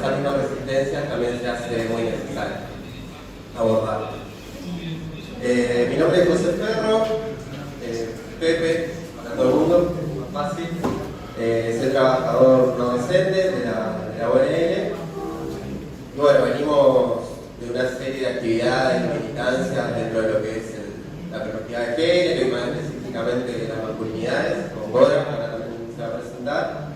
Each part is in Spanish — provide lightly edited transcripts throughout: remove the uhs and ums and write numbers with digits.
esas mismas resistencias también se hace muy necesario abordar. Mi nombre es José Ferro, Pepe, para todo el mundo, es más fácil. Soy trabajador no docente de la UNL. Y bueno, venimos de una serie de actividades y militancias dentro de lo que es la perspectiva de género y más específicamente de las masculinidades, con Gora, que ahora también se va a presentar.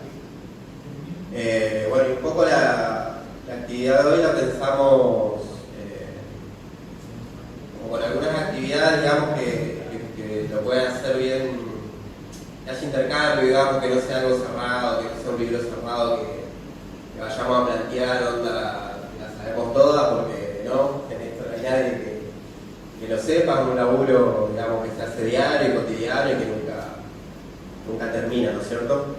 Bueno, y un poco la actividad de hoy la pensamos como con algunas actividades, digamos, que lo puedan hacer bien, que haya intercambio, digamos, que no sea algo cerrado, que no sea un libro cerrado, que vayamos a plantear, onda, la sabemos todas, porque no, en esto no hay nadie que lo sepa, es un laburo, digamos, que se hace diario y cotidiano y que nunca termina, ¿no es cierto?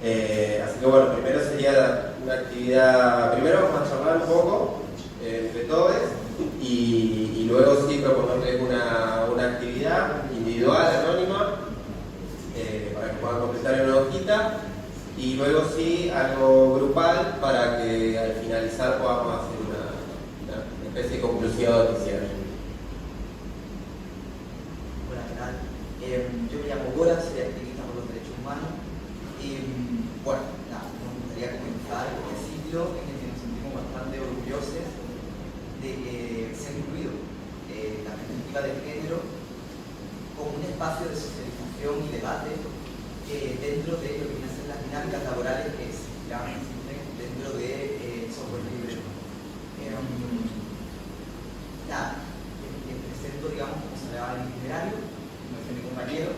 Así que bueno, primero sería una actividad, primero vamos a charlar un poco entre todos y luego sí proponerles una actividad individual, anónima, para que puedan completar en una hojita, y luego sí algo grupal para que al finalizar podamos hacer una especie de conclusión y cierre. Hola, ¿qué tal? Yo me llamo Gora, soy activista por los derechos humanos y bueno, nada, nos gustaría comenzar este ciclo en el que nos sentimos bastante orgullosos de que se ha incluido la perspectiva de género como un espacio de socialización y debate dentro de lo que vienen a ser las dinámicas laborales que existen dentro de software libre. Nada, les presento, digamos, como se hablaba en el itinerario, como dice mi compañero.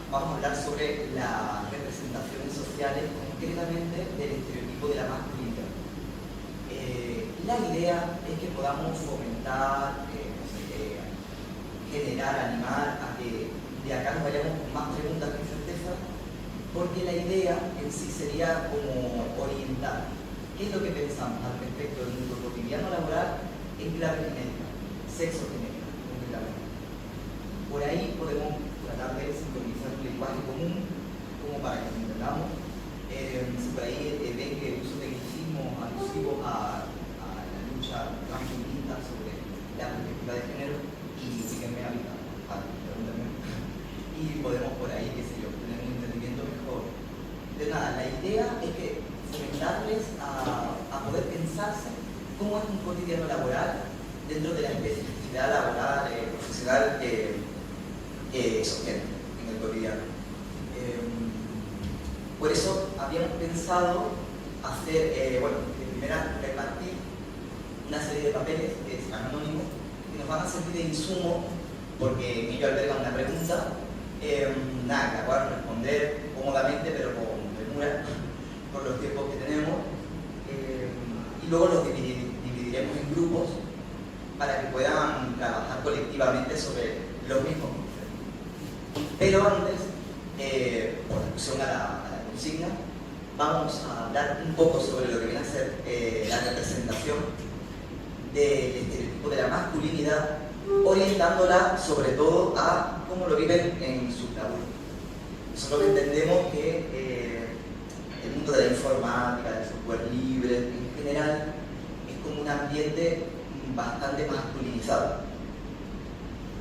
Vamos a hablar sobre las representaciones sociales, concretamente del estereotipo de la masculinidad. La idea es que podamos fomentar, generar, animar a que de acá nos vayamos con más preguntas que certeza, porque la idea en sí sería como orientar qué es lo que pensamos al respecto del mundo cotidiano laboral en clave genérica, sexo genérica, concretamente. Por ahí podemos tratar de sintonizar un lenguaje común como para que lo entendamos. Si por ahí ven que el uso de anglicismos alusivos a la lucha feminista sobre la perspectiva de género, y síguenme a pregúntenme, y podemos por ahí, qué sé yo, tener un entendimiento mejor. Pero nada, la idea es que fomentarles a poder pensarse cómo es un cotidiano laboral dentro de la especificidad laboral, profesional que sostiene en el cotidiano. Por eso habíamos pensado hacer, bueno, de primera repartir una serie de papeles que serán anónimos, que nos van a servir de insumo, porque en ello albergan una pregunta, nada, que la puedan responder cómodamente, pero con premura, por los tiempos que tenemos, y luego los dividiremos en grupos para que puedan trabajar colectivamente sobre los mismos conceptos. Pero antes, por alusión a la consigna, vamos a hablar un poco sobre lo que viene a ser la representación del estereotipo de la masculinidad, orientándola sobre todo a cómo lo viven en sus laburos. Nosotros entendemos que el mundo de la informática, del software libre en general, es como un ambiente bastante masculinizado,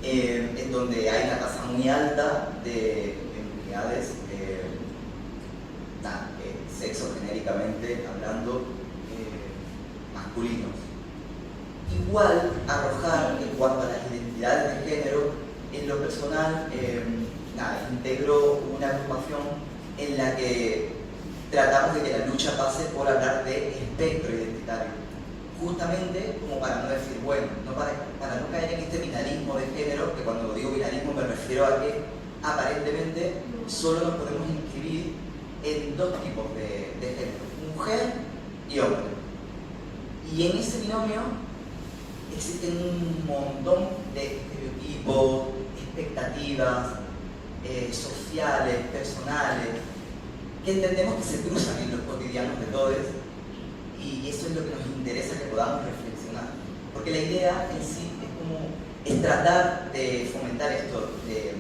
en donde hay una tasa muy alta de empleados, sexo genéricamente hablando, masculinos. Igual arrojar en cuanto a las identidades de género, en lo personal, integro una agrupación en la que tratamos de que la lucha pase por hablar de espectro identitario, justamente como para no decir, bueno, para no caer en este binarismo de género, que cuando digo binarismo me refiero a que aparentemente solo nos podemos inscribir en dos tipos de género, mujer y hombre. Y en ese binomio existen un montón de estereotipos, expectativas sociales, personales, que entendemos que se cruzan en los cotidianos de todos, y eso es lo que nos interesa que podamos reflexionar. Porque la idea en sí es tratar de fomentar esto, de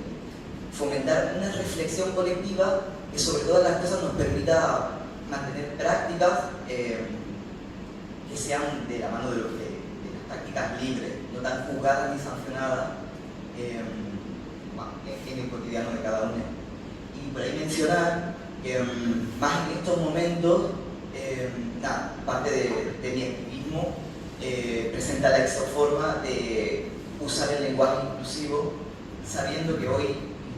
fomentar una reflexión colectiva que sobre todas las cosas nos permita mantener prácticas que sean de la mano de las prácticas libres, no tan juzgadas ni sancionadas en el cotidiano de cada uno. Y por ahí mencionar que más en estos momentos, parte de mi activismo presenta la exoforma de usar el lenguaje inclusivo, sabiendo que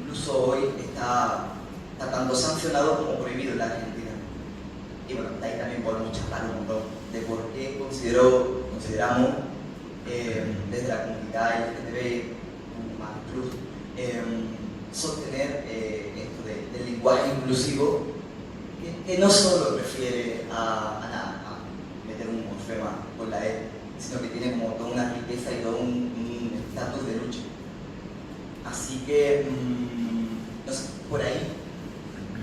incluso hoy está tanto sancionado como prohibido en la Argentina. Y bueno, de ahí también podemos charlar un montón de por qué consideramos desde la comunidad LGTB+, sostener esto del lenguaje inclusivo, que no solo refiere a meter un morfema con la E, sino que tiene como toda una riqueza y todo un estatus de lucha. Así que, no sé, por ahí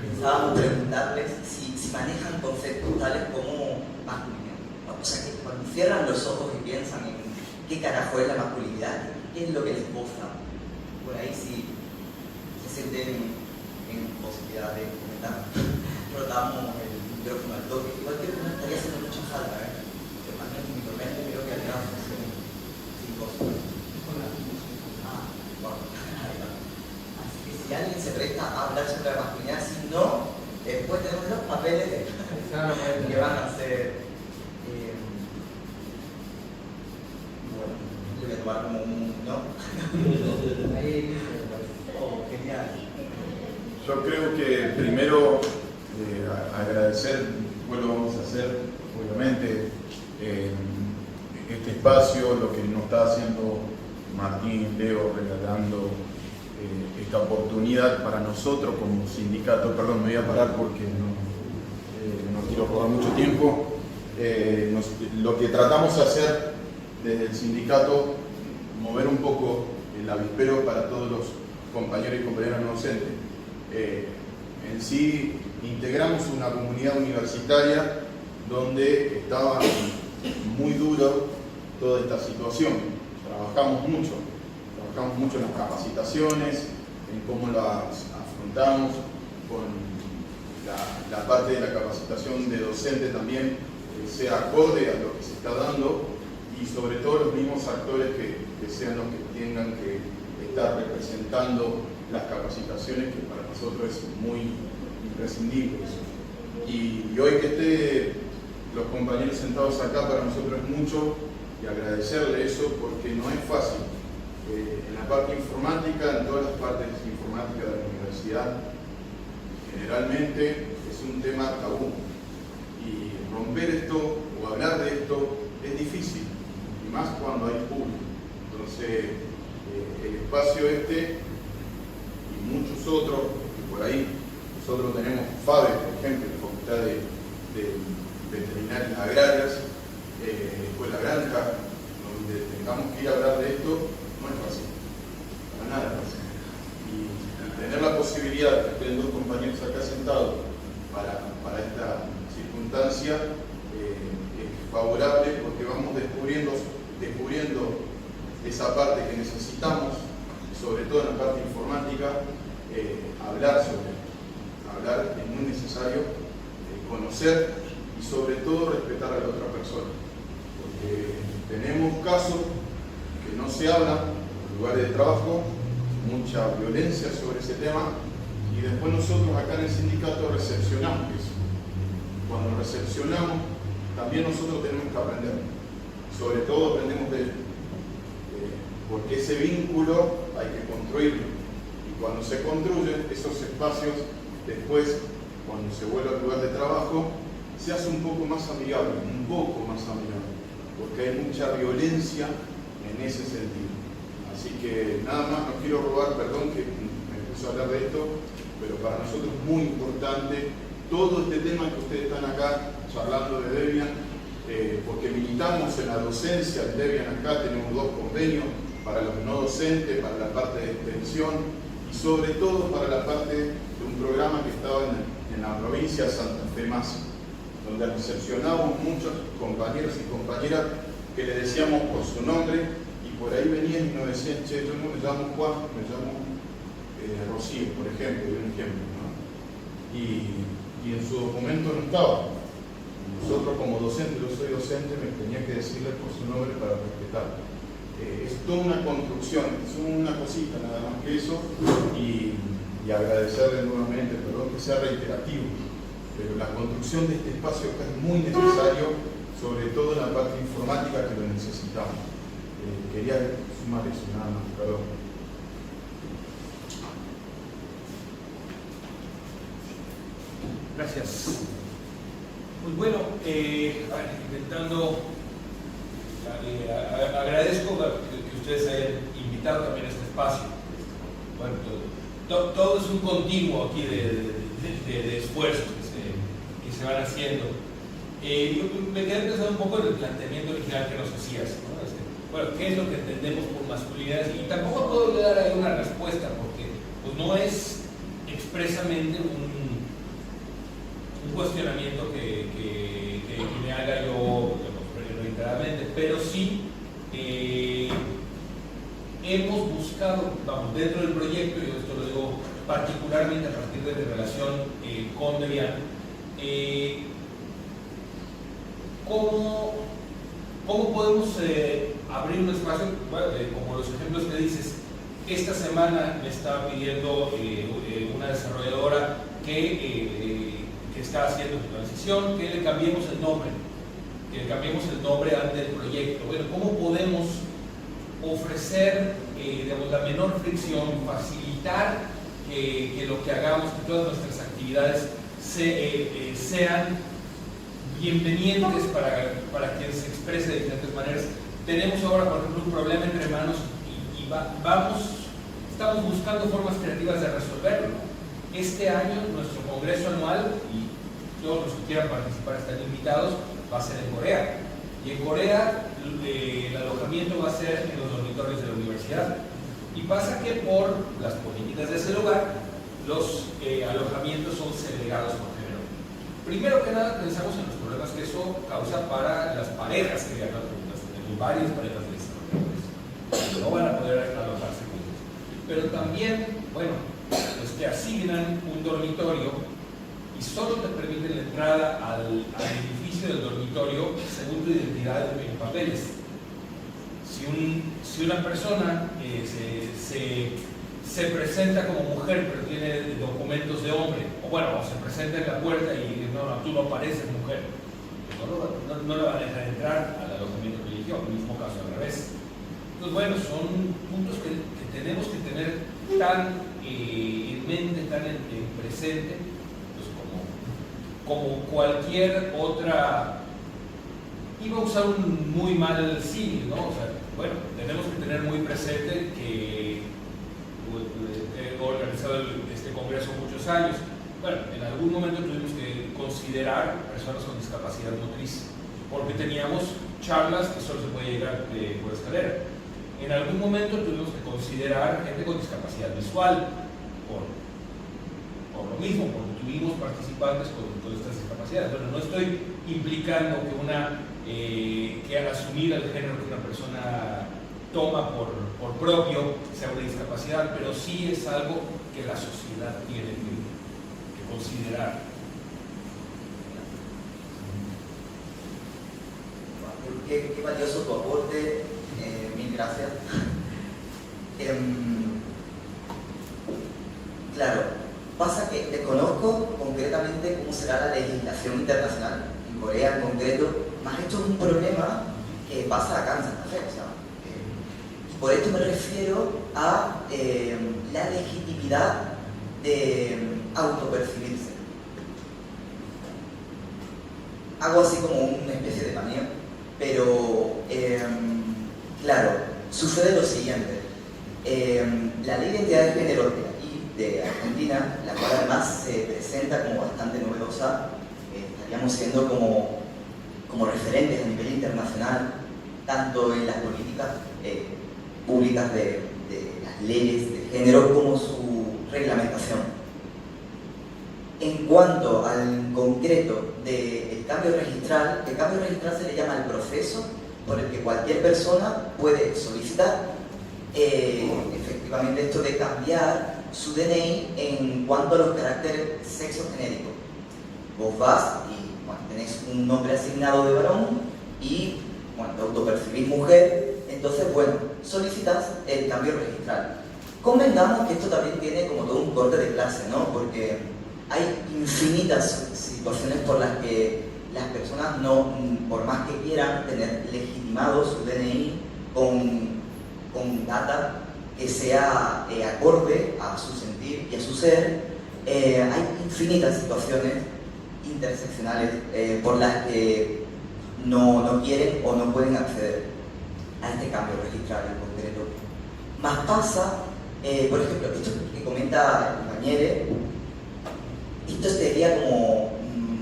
pensábamos preguntarles si manejan conceptos tales como masculinidad. O sea, que cuando cierran los ojos y piensan en qué carajo es la masculinidad, qué es lo que les goza, por ahí si se sienten en posibilidad de comentar. Rotamos el micrófono al toque. Igual creo que no estaría haciendo mucha falta, que más en mi tormenta creo que habría funcionado sin cosas. Así que si alguien se presta a hablar sobre la masculinidad, si no, después tenemos los papeles que van a ser bueno, le voy a tomar como un no. Oh, genial. Yo creo que primero agradecer, después lo vamos a hacer, obviamente, este espacio, lo que nos está haciendo Martín, Leo, regalando esta oportunidad para nosotros como sindicato. Perdón, me voy a parar porque no quiero robar mucho tiempo. Lo que tratamos de hacer desde el sindicato, mover un poco el avispero para todos los compañeros y compañeras no docentes. En sí, integramos una comunidad universitaria donde estaba muy duro toda esta situación. Trabajamos mucho en las capacitaciones, en cómo las afrontamos, con la parte de la capacitación de docente también sea acorde a lo que se está dando, y sobre todo los mismos actores que sean los que tengan que estar representando las capacitaciones, que para nosotros es muy imprescindible. Y hoy que esté los compañeros sentados acá, para nosotros es mucho, y agradecerle eso porque no es fácil. En la parte informática, en todas las partes informáticas de la universidad, generalmente es un tema tabú, y romper esto o hablar de esto es difícil, y más cuando hay público. Entonces, el espacio y muchos otros, que por ahí nosotros tenemos FABE, por ejemplo, la Facultad de Veterinarias Agrarias, Escuela Granja, donde tengamos que ir a hablar de esto, no es fácil, para nada fácil. Y tener la posibilidad de que estén dos compañeros acá sentados para esta circunstancia es favorable, porque vamos descubriendo esa parte que necesitamos, sobre todo en la parte informática, hablar es muy necesario, conocer y sobre todo respetar a la otra persona, porque tenemos casos que no se hablan en lugares de trabajo, mucha violencia sobre ese tema, y después nosotros acá en el sindicato recepcionamos eso. Cuando recepcionamos, también nosotros tenemos que aprender, sobre todo aprendemos de ello, porque ese vínculo hay que construirlo, y cuando se construyen esos espacios, después cuando se vuelve al lugar de trabajo, se hace un poco más amigable, porque hay mucha violencia en ese sentido. Así que nada más, no quiero robar, perdón que me puse a hablar de esto, pero para nosotros es muy importante todo este tema que ustedes están acá charlando de Debian, porque militamos en la docencia de Debian acá, tenemos 2 convenios para los no docentes, para la parte de extensión y sobre todo para la parte de un programa que estaba en la provincia de Santa Fe Más, donde recepcionábamos muchos compañeros y compañeras que le decíamos por su nombre, y por ahí venían y nos decían: che, yo no me llamo Juan, me llamo Rocío, por ejemplo, de un ejemplo, ¿no? Y y en su documento no estaba. Nosotros como docentes, yo soy docente, me tenía que decirle por su nombre para respetar. Es toda una construcción, es una cosita nada más que eso, y agradecerle nuevamente, perdón que sea reiterativo, pero la construcción de este espacio acá es muy necesario, sobre todo en la parte informática que lo necesitamos. Quería sumar eso, nada más, perdón. Gracias. Pues bueno, intentando, agradezco que ustedes hayan invitado también a este espacio. Bueno, todo es un continuo aquí de esfuerzos que se van haciendo. Yo me quedé pensando un poco en el planteamiento original que nos hacías, ¿no? Bueno, ¿qué es lo que entendemos por masculinidad? Y tampoco puedo dar ahí una respuesta, porque pues, no es expresamente un cuestionamiento que me haga yo reiteradamente, pero sí hemos buscado, vamos, dentro del proyecto, y esto lo digo particularmente a partir de mi relación con Debian, ¿cómo podemos abrir un espacio? Bueno, como los ejemplos que dices, esta semana me estaba pidiendo una desarrolladora que está haciendo su transición, que le cambiemos el nombre, ante el proyecto. Bueno, ¿cómo podemos ofrecer digamos, la menor fricción, facilitar que lo que hagamos, que todas nuestras actividades sean bienvenientes para quien se exprese de diferentes maneras? Tenemos ahora, por ejemplo, un problema entre manos y estamos buscando formas creativas de resolverlo, ¿no? Este año, nuestro congreso anual, y todos los que quieran participar están invitados, va a ser en Corea. Y en Corea el alojamiento va a ser en los dormitorios de la universidad. Y pasa que por las políticas de ese lugar, los alojamientos son segregados por género. Primero que nada, pensamos en los problemas que eso causa para las parejas que viajan juntas. Tenemos varias parejas de desarrolladores. No van a poder alojarse juntos. Pero también, bueno, pues te asignan un dormitorio y solo te permiten la entrada al edificio del dormitorio según tu identidad en papeles. Si una persona se presenta como mujer pero tiene documentos de hombre, o bueno, o se presenta en la puerta y no, tú no pareces mujer, no le van a dejar entrar al alojamiento religioso, en el mismo caso al revés. Entonces, bueno, son puntos que tenemos que tener tan en mente, tan en presente, pues como cualquier otra. Iba a usar un muy mal símil, ¿no? O sea, bueno, tenemos que tener muy presente que he organizado este congreso muchos años. Bueno, en algún momento tuvimos que considerar personas con discapacidad motriz, porque teníamos charlas que solo se puede llegar por escalera. En algún momento tuvimos que considerar gente con discapacidad visual, por lo mismo, porque tuvimos participantes con estas discapacidades. Bueno, no estoy implicando que al asumir el género que una persona toma por propio sea una discapacidad, pero sí es algo que la sociedad tiene que considerar. Qué valioso tu aporte, mil gracias. Claro, pasa que desconozco concretamente cómo será la legislación internacional, en Corea en concreto, más esto es un problema que pasa acá en Santa Fe, o sea, por esto me refiero a la legitimidad de autopercibirse. Hago así como una especie de paneo, pero claro, sucede lo siguiente. La ley de identidad de género de aquí, de Argentina, la cual además se presenta como bastante novedosa, estaríamos siendo como referentes a nivel internacional, tanto en las políticas públicas de las leyes de género como su reglamentación. En cuanto al concreto del cambio registral, el cambio registral se le llama el proceso por el que cualquier persona puede solicitar efectivamente esto de cambiar su DNI en cuanto a los caracteres sexogenéricos. vos vas y bueno, tenés un nombre asignado de varón y bueno, te autopercibís mujer, entonces bueno, solicitas el cambio registral. Convengamos que esto también tiene como todo un corte de clase, ¿no? Porque hay infinitas situaciones por las que las personas no, por más que quieran tener legitimado su DNI con data que sea acorde a su sentir y a su ser, hay infinitas situaciones interseccionales por las que no quieren o no pueden acceder a este cambio registral en concreto. Más pasa, por ejemplo, esto que comenta el compañero, esto sería como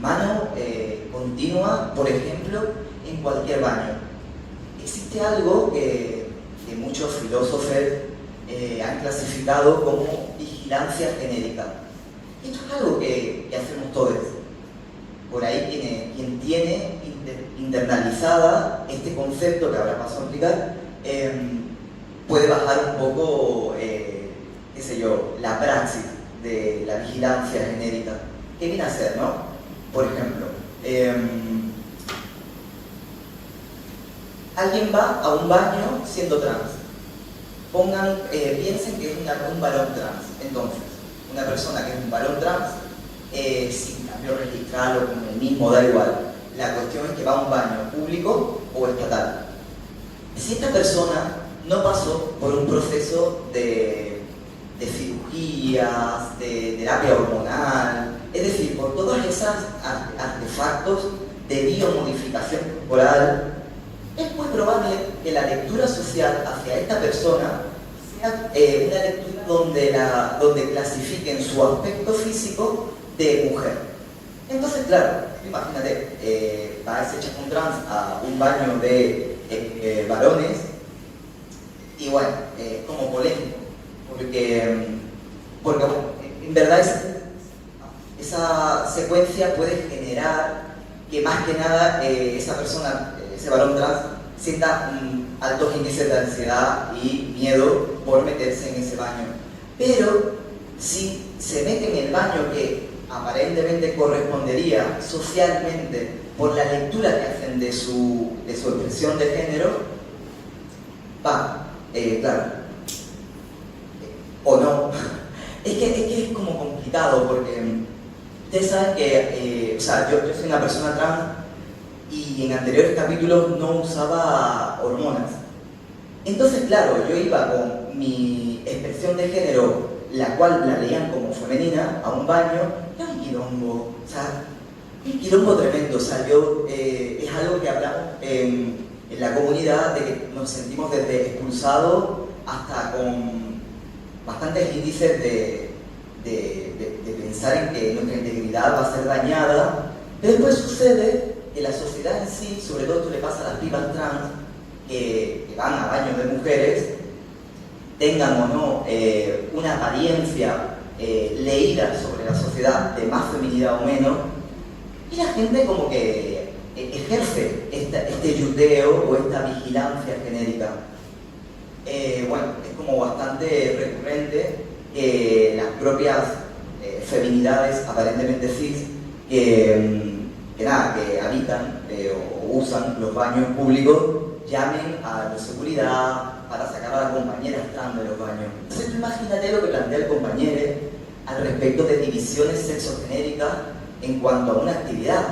mano continua, por ejemplo, en cualquier baño. Existe algo que muchos filósofos han clasificado como vigilancia genérica. Esto es algo que hacemos todos. Por ahí quien tiene internalizada este concepto que ahora paso a explicar, puede bajar un poco, qué sé yo, la praxis de la vigilancia genérica. ¿Qué viene a ser, no? Por ejemplo, alguien va a un baño siendo trans. Piensen que es un varón trans. Entonces, una persona que es un varón trans, sin cambio registral o con el mismo, da igual. La cuestión es que va a un baño público o estatal. Si esta persona no pasó por un proceso de cirugías, de terapia hormonal, es decir, por todos esos artefactos de biomodificación corporal, es muy probable que la lectura social hacia esta persona sea una lectura donde clasifiquen su aspecto físico de mujer. Entonces, claro, imagínate, va ese chacón trans a un baño de varones y bueno, es como polémico, porque bueno, en verdad esa secuencia puede generar que más que nada esa persona, ese varón trans, sienta altos índices de ansiedad y miedo por meterse en ese baño. Pero si se mete en el baño que aparentemente correspondería socialmente por la lectura que hacen de su expresión de género, claro, o no. Es que es como complicado porque ustedes saben que, o sea, yo soy una persona trans y en anteriores capítulos no usaba hormonas. Entonces, claro, yo iba con mi expresión de género, la cual la leían como femenina, a un baño, y era un quilombo, o sea, un quilombo tremendo. O sea, es algo que hablamos en la comunidad, de que nos sentimos desde expulsados hasta con bastantes índices de pensar en que nuestra integridad va a ser dañada. Pero después sucede que la sociedad en sí, sobre todo esto le pasa a las pibas trans que van a baños de mujeres, tengan o no una apariencia leída sobre la sociedad de más feminidad o menos, y la gente como que ejerce este yuteo o esta vigilancia genérica. Bueno, es como bastante recurrente que las propias feminidades aparentemente cis que habitan o usan los baños públicos llamen a la seguridad para sacar a las compañeras trans de los baños. Entonces tú imagínate lo que plantea el compañero al respecto de divisiones sexogenéricas en cuanto a una actividad.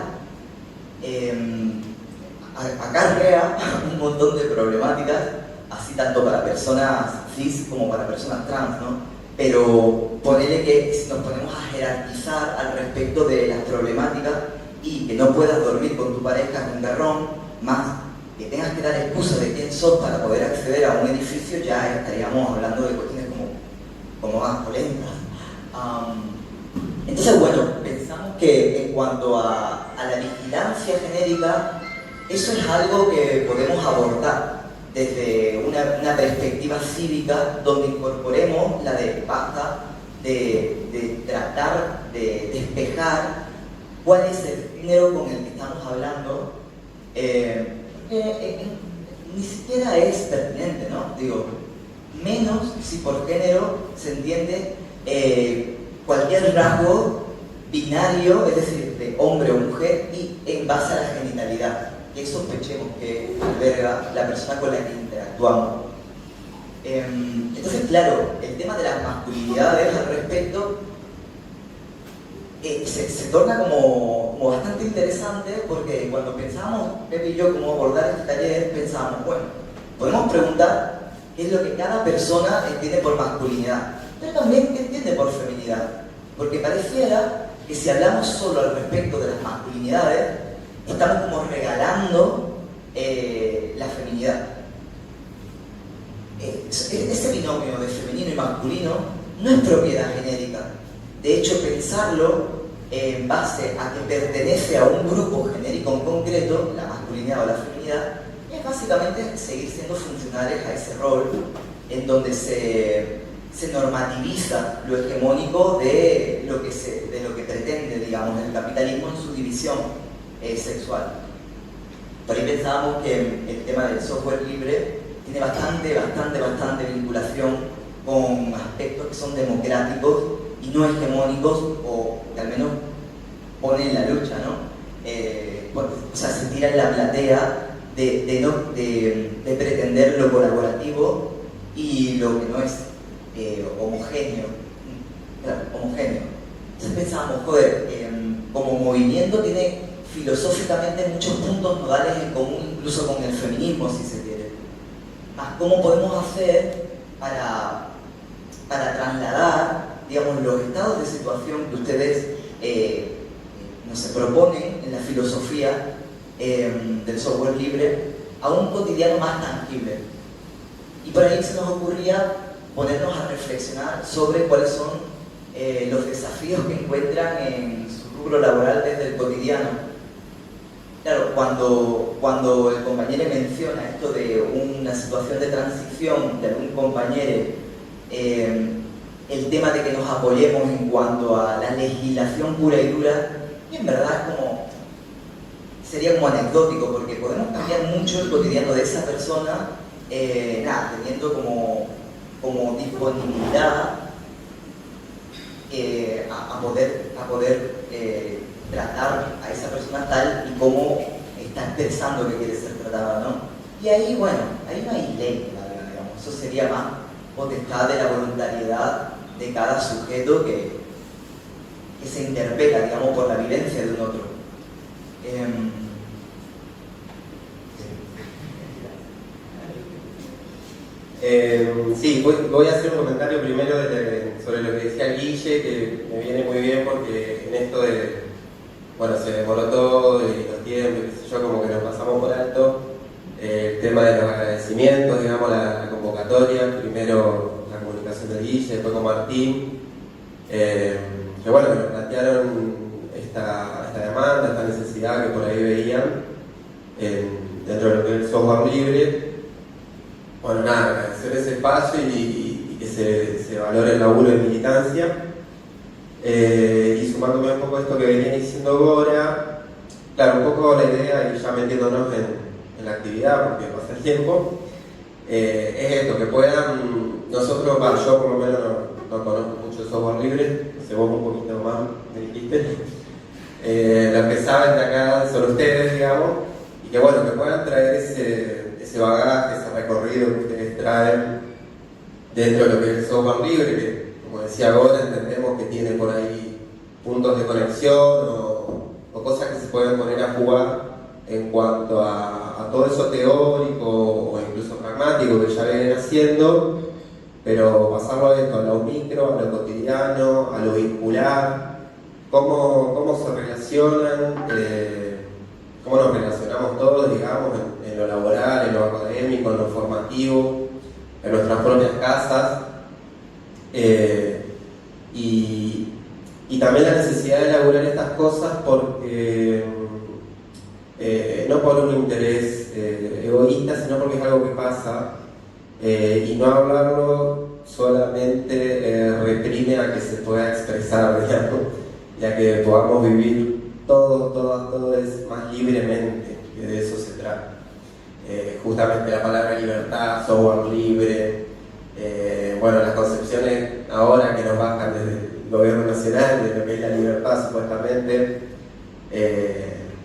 Acarrea un montón de problemáticas, así tanto para personas cis como para personas trans, ¿no? Pero ponele que si nos ponemos a jerarquizar al respecto de las problemáticas y que no puedas dormir con tu pareja en un garrón, más que tengas que dar excusas de quién sos para poder acceder a un edificio, ya estaríamos hablando de cuestiones como más polémicas. Entonces, bueno, pensamos que en cuanto a la vigilancia genérica, eso es algo que podemos abordar desde una perspectiva cívica, donde incorporemos la de basta de tratar de despejar cuál es el género con el que estamos hablando, porque ni siquiera es pertinente, ¿no? Digo, menos si por género se entiende cualquier rasgo binario, es decir, de hombre o mujer, y en base a la genitalidad, que sospechemos que alberga la persona con la que interactuamos. Entonces, claro, el tema de las masculinidades al respecto se torna como bastante interesante, porque cuando pensábamos, Pepe y yo, cómo abordar este taller, pensábamos, bueno, podemos preguntar qué es lo que cada persona entiende por masculinidad, pero también qué entiende por feminidad, porque pareciera que si hablamos solo al respecto de las masculinidades, estamos como regalando la feminidad. Ese binomio de femenino y masculino no es propiedad genérica. De hecho, pensarlo en base a que pertenece a un grupo genérico en concreto, la masculinidad o la feminidad, es básicamente seguir siendo funcionales a ese rol en donde se normativiza lo hegemónico de lo que pretende, digamos, el capitalismo en su división sexual. Por ahí pensábamos que el tema del software libre tiene bastante vinculación con aspectos que son democráticos y no hegemónicos, o que al menos ponen la lucha, ¿no? O sea, se tira en la platea de pretender lo colaborativo y lo que no es homogéneo. Entonces pensábamos, joder, como movimiento tiene filosóficamente muchos puntos nodales en común, incluso con el feminismo, si se quiere. Más, ¿cómo podemos hacer para trasladar, digamos, los estados de situación que ustedes no se proponen en la filosofía del software libre a un cotidiano más tangible? Y por ahí se nos ocurría ponernos a reflexionar sobre cuáles son los desafíos que encuentran en su rubro laboral desde el cotidiano. Claro, cuando el compañero menciona esto de una situación de transición de algún compañero, el tema de que nos apoyemos en cuanto a la legislación pura y dura, y en verdad sería como anecdótico, porque podemos cambiar mucho el cotidiano de esa persona, teniendo como disponibilidad a poder tratar a esa persona tal y como está pensando que quiere ser tratada, ¿no? Y ahí, bueno, ahí no hay ley, digamos. Eso sería más potestad de la voluntariedad de cada sujeto que se interpela, digamos, por la vivencia de un otro. Sí, voy a hacer un comentario primero sobre lo que decía Guille, que me viene muy bien porque en esto de, bueno, se demoró todo y los tiempos, qué sé yo, como que nos pasamos por alto el tema de los agradecimientos, digamos, la convocatoria, primero la comunicación de Guille, después con Martín, que bueno, que nos plantearon esta demanda, esta necesidad que por ahí veían dentro de lo que es el software libre. Bueno, nada, agradecer ese espacio y que se valore el laburo de militancia. Y sumándome un poco a esto que venía diciendo Gora, claro, un poco la idea, y ya metiéndonos en la actividad, porque pasa el tiempo, es esto, que puedan, nosotros, yo por lo menos no conozco mucho software libre, no sé, vos un poquito más me dijiste, los que saben de acá son ustedes, digamos, y que bueno, que puedan traer ese bagaje, ese recorrido que ustedes traen dentro de lo que es el software libre, que como decía Gora, entendemos que tiene por ahí puntos de conexión o cosas que se pueden poner a jugar en cuanto a todo eso teórico o incluso pragmático que ya vienen haciendo, pero pasarlo a esto, a lo micro, a lo cotidiano, a lo vincular, cómo se relacionan, cómo nos relacionamos todos, digamos, en lo laboral, en lo académico, en lo formativo, en nuestras propias casas, y también la necesidad de elaborar estas cosas porque no por un interés egoísta, sino porque es algo que pasa, y no hablarlo solamente reprime a que se pueda expresar, digamos, y a que podamos vivir todos más libremente, que de eso se trata. Justamente la palabra libertad, software libre, bueno, las concepciones ahora que nos bajan gobierno nacional, de lo que es la libertad supuestamente.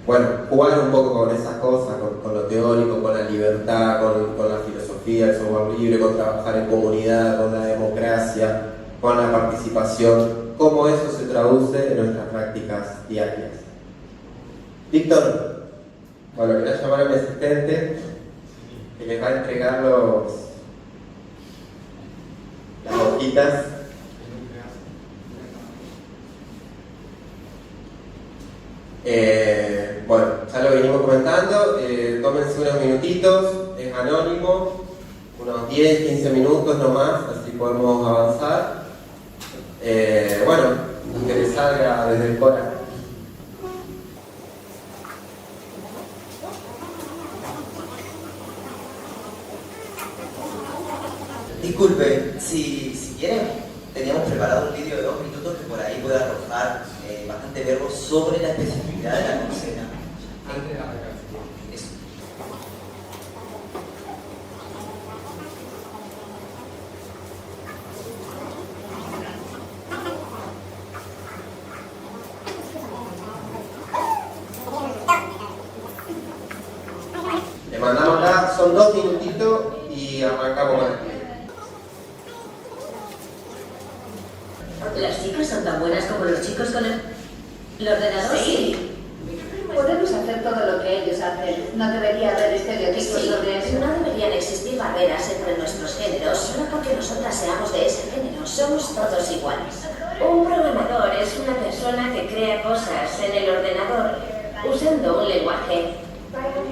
Bueno, jugar un poco con esas cosas, con lo teórico, con la libertad, con la filosofía, el software libre, con trabajar en comunidad, con la democracia, con la participación, cómo eso se traduce en nuestras prácticas diarias. Víctor, bueno, quería llamar a mi asistente que les va a entregar las hojitas. Bueno, ya lo venimos comentando, tómense unos minutitos, es anónimo, unos 10-15 minutos nomás, así podemos avanzar. Bueno, que les salga desde el corazón. Disculpe, si quieren, teníamos preparado un vídeo de 2 minutos que por ahí puede arrojar bastante verbo sobre la especificidad de la consigna. Antes de arrancar. Eso. Le mandamos acá, son 2 minutitos y arrancamos con el video. ¿Las chicas son tan buenas como los chicos con el ordenador? Sí. Podemos hacer todo lo que ellos hacen. No debería haber estereotipos Sí, sobre eso. no deberían existir barreras entre nuestros géneros solo porque nosotras seamos de ese género. Somos todos iguales. Un programador es una persona que crea cosas en el ordenador usando un lenguaje.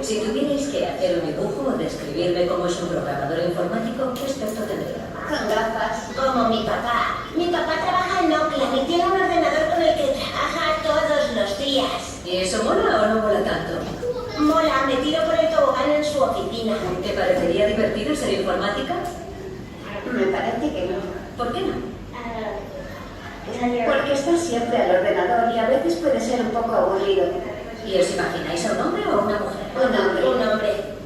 Si tuvierais que hacer un dibujo o describirme cómo es un programador informático, ¿qué aspecto tendría? Con gafas. Como mi papá. Mi papá trabaja en Oakland y tiene un ordenador con el que trabaja todos los días. ¿Y eso mola o no mola tanto? Mola, me tiro por el tobogán en su oficina. ¿Te parecería divertido ser informática? Me parece que no. ¿Por qué no? Porque estás siempre al ordenador y a veces puede ser un poco aburrido. ¿Y os imagináis a un hombre o a una mujer? Un hombre. Un hombre.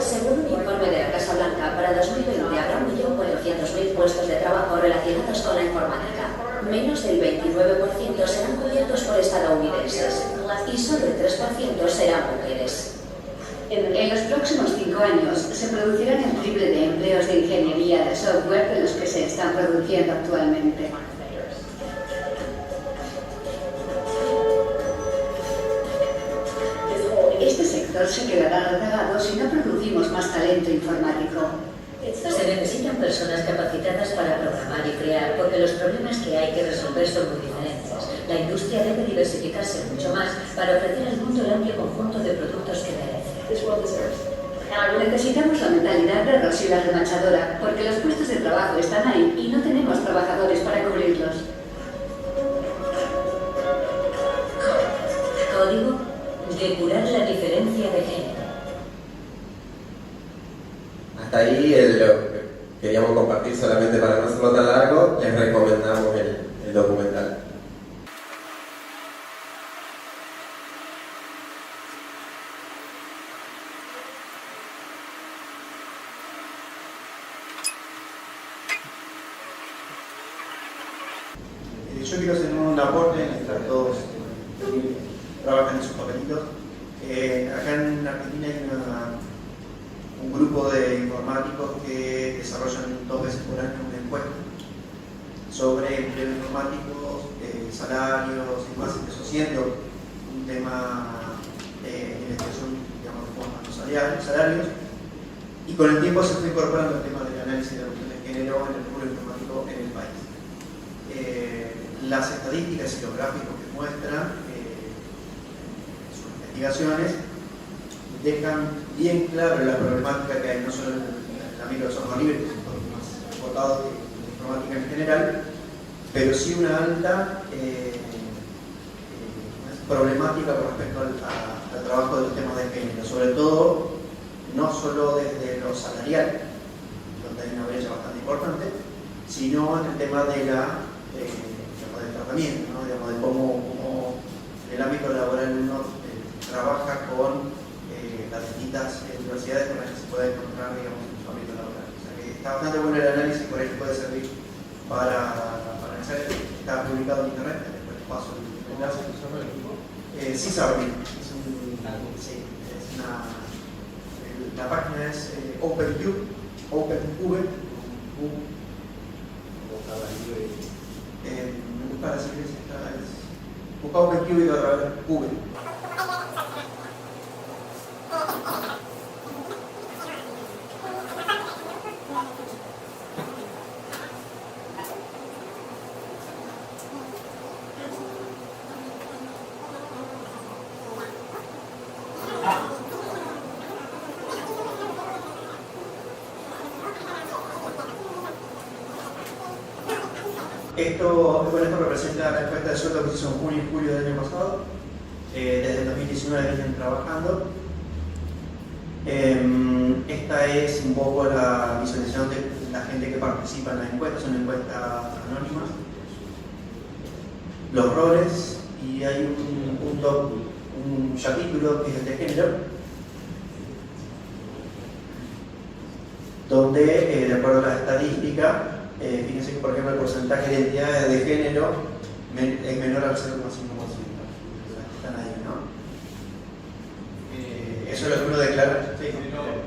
Según un informe de la Casa Blanca, para 2020 habrá 1.400.000 puestos de trabajo relacionados con la informática. Menos del 29% serán cubiertos por estadounidenses y solo el 3% serán mujeres. En los próximos 5 años se producirán el triple de empleos de ingeniería de software de los que se están produciendo actualmente. Este sector se quedará rezagado si no producimos más talento informático. Se necesitan personas capacitadas para programar y crear, porque los problemas que hay que resolver son muy diferentes. La industria debe diversificarse mucho más para ofrecer al mundo el amplio conjunto de productos que merece. Necesitamos la mentalidad de Rosy la remachadora, porque los puestos de trabajo están ahí y no tenemos trabajadores para cubrirlos. Código: depurar la diferencia de género. Hasta ahí lo que queríamos compartir solamente para no hacerlo tan largo, les recomendamos el documental. Yo quiero hacer un aporte mientras todos trabajan en sus papelitos. Acá en Argentina hay un grupo de informáticos que desarrollan 2 veces por año una encuesta sobre empleo informático, salarios y demás, empezó siendo un tema de investigación, digamos, de forma de los salarios, y con el tiempo se fue incorporando el tema del análisis de la cuestión de género en el rubro informático en el país. Las estadísticas y los gráficos que muestran sus investigaciones dejan bien claro la problemática que hay, no solo en el ámbito del software libre, que es un poco más enfocado de la informática en general, pero sí una alta problemática con respecto al trabajo de los temas de género, sobre todo no solo desde lo salarial. Los donde hay una brecha bastante importante, sino en el tema de del tratamiento, ¿no? Digamos, de cómo en el ámbito laboral uno trabaja con las distintas diversidades con las que se puede encontrar, digamos, en su ámbito laboral. O sea que está bastante bueno el análisis, por ahí puede servir para analizar. Está publicado en internet, después les paso el enlace. CISARBIN, la página es OpenView, para seguir busca OpenView y otra vez V. Esto representa la encuesta de sueldo que se hizo en junio y julio del año pasado. Desde el 2019 vienen trabajando. Esta es un poco la visualización de la gente que participa en las encuestas, son encuestas anónimas. Los roles, y hay un capítulo que es el de género, donde, de acuerdo a la estadística, fíjense que, por ejemplo, el porcentaje de identidades de género es menor al 0,5%. Están ahí, ¿no? Eso es lo que uno declara. Sí.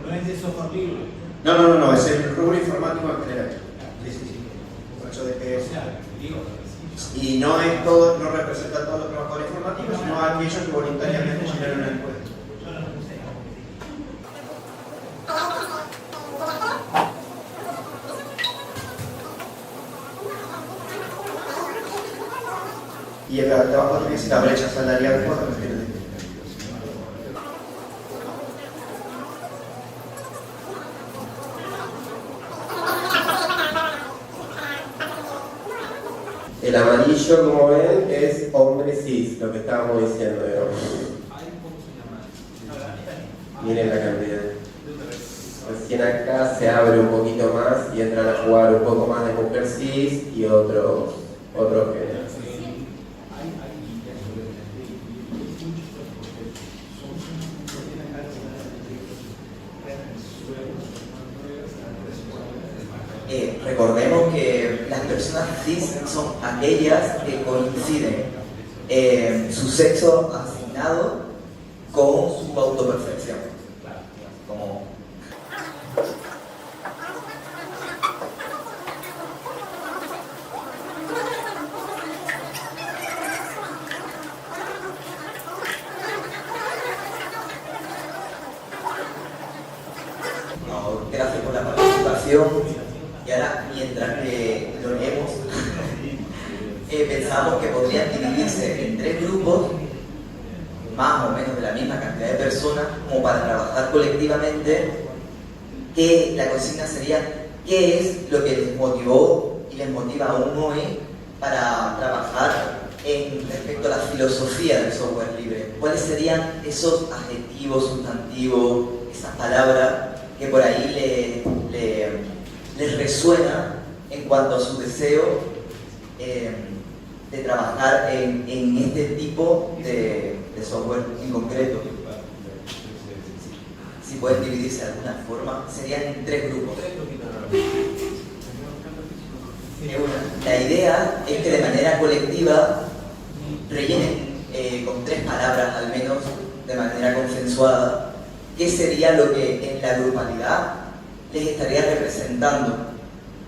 No es de software libre. No, es el rubro informático en general. Sí. Por eso de que y no es todo, no representa a todos los trabajadores informáticos, sino a aquellos que voluntariamente llenaron una encuesta. Y acá abajo tienes la brecha salarial por refiere de El amarillo, como ven, es hombre cis, lo que estábamos diciendo, digamos. Miren la cantidad. Recién acá se abre un poquito más y entran a jugar un poco más de mujer cis y otros géneros. Recordemos que las personas cis son aquellas que coinciden su sexo asignado con su autopercepción. Como no, gracias por la participación. Y ahora, mientras que lo leemos, pensamos que podrían dividirse en 3 grupos, más o menos de la misma cantidad de personas, como para trabajar colectivamente, que la consigna sería qué es lo que les motivó y les motiva aún hoy para trabajar respecto a la filosofía del software libre. ¿Cuáles serían esos adjetivos, sustantivos, esas palabras que por ahí les resuena en cuanto a su deseo de trabajar en este tipo de software en concreto? Si pueden dividirse de alguna forma, serían en 3 grupos. La idea es que de manera colectiva rellenen con 3 palabras al menos, de manera consensuada, qué sería lo que en la grupalidad les estaría representando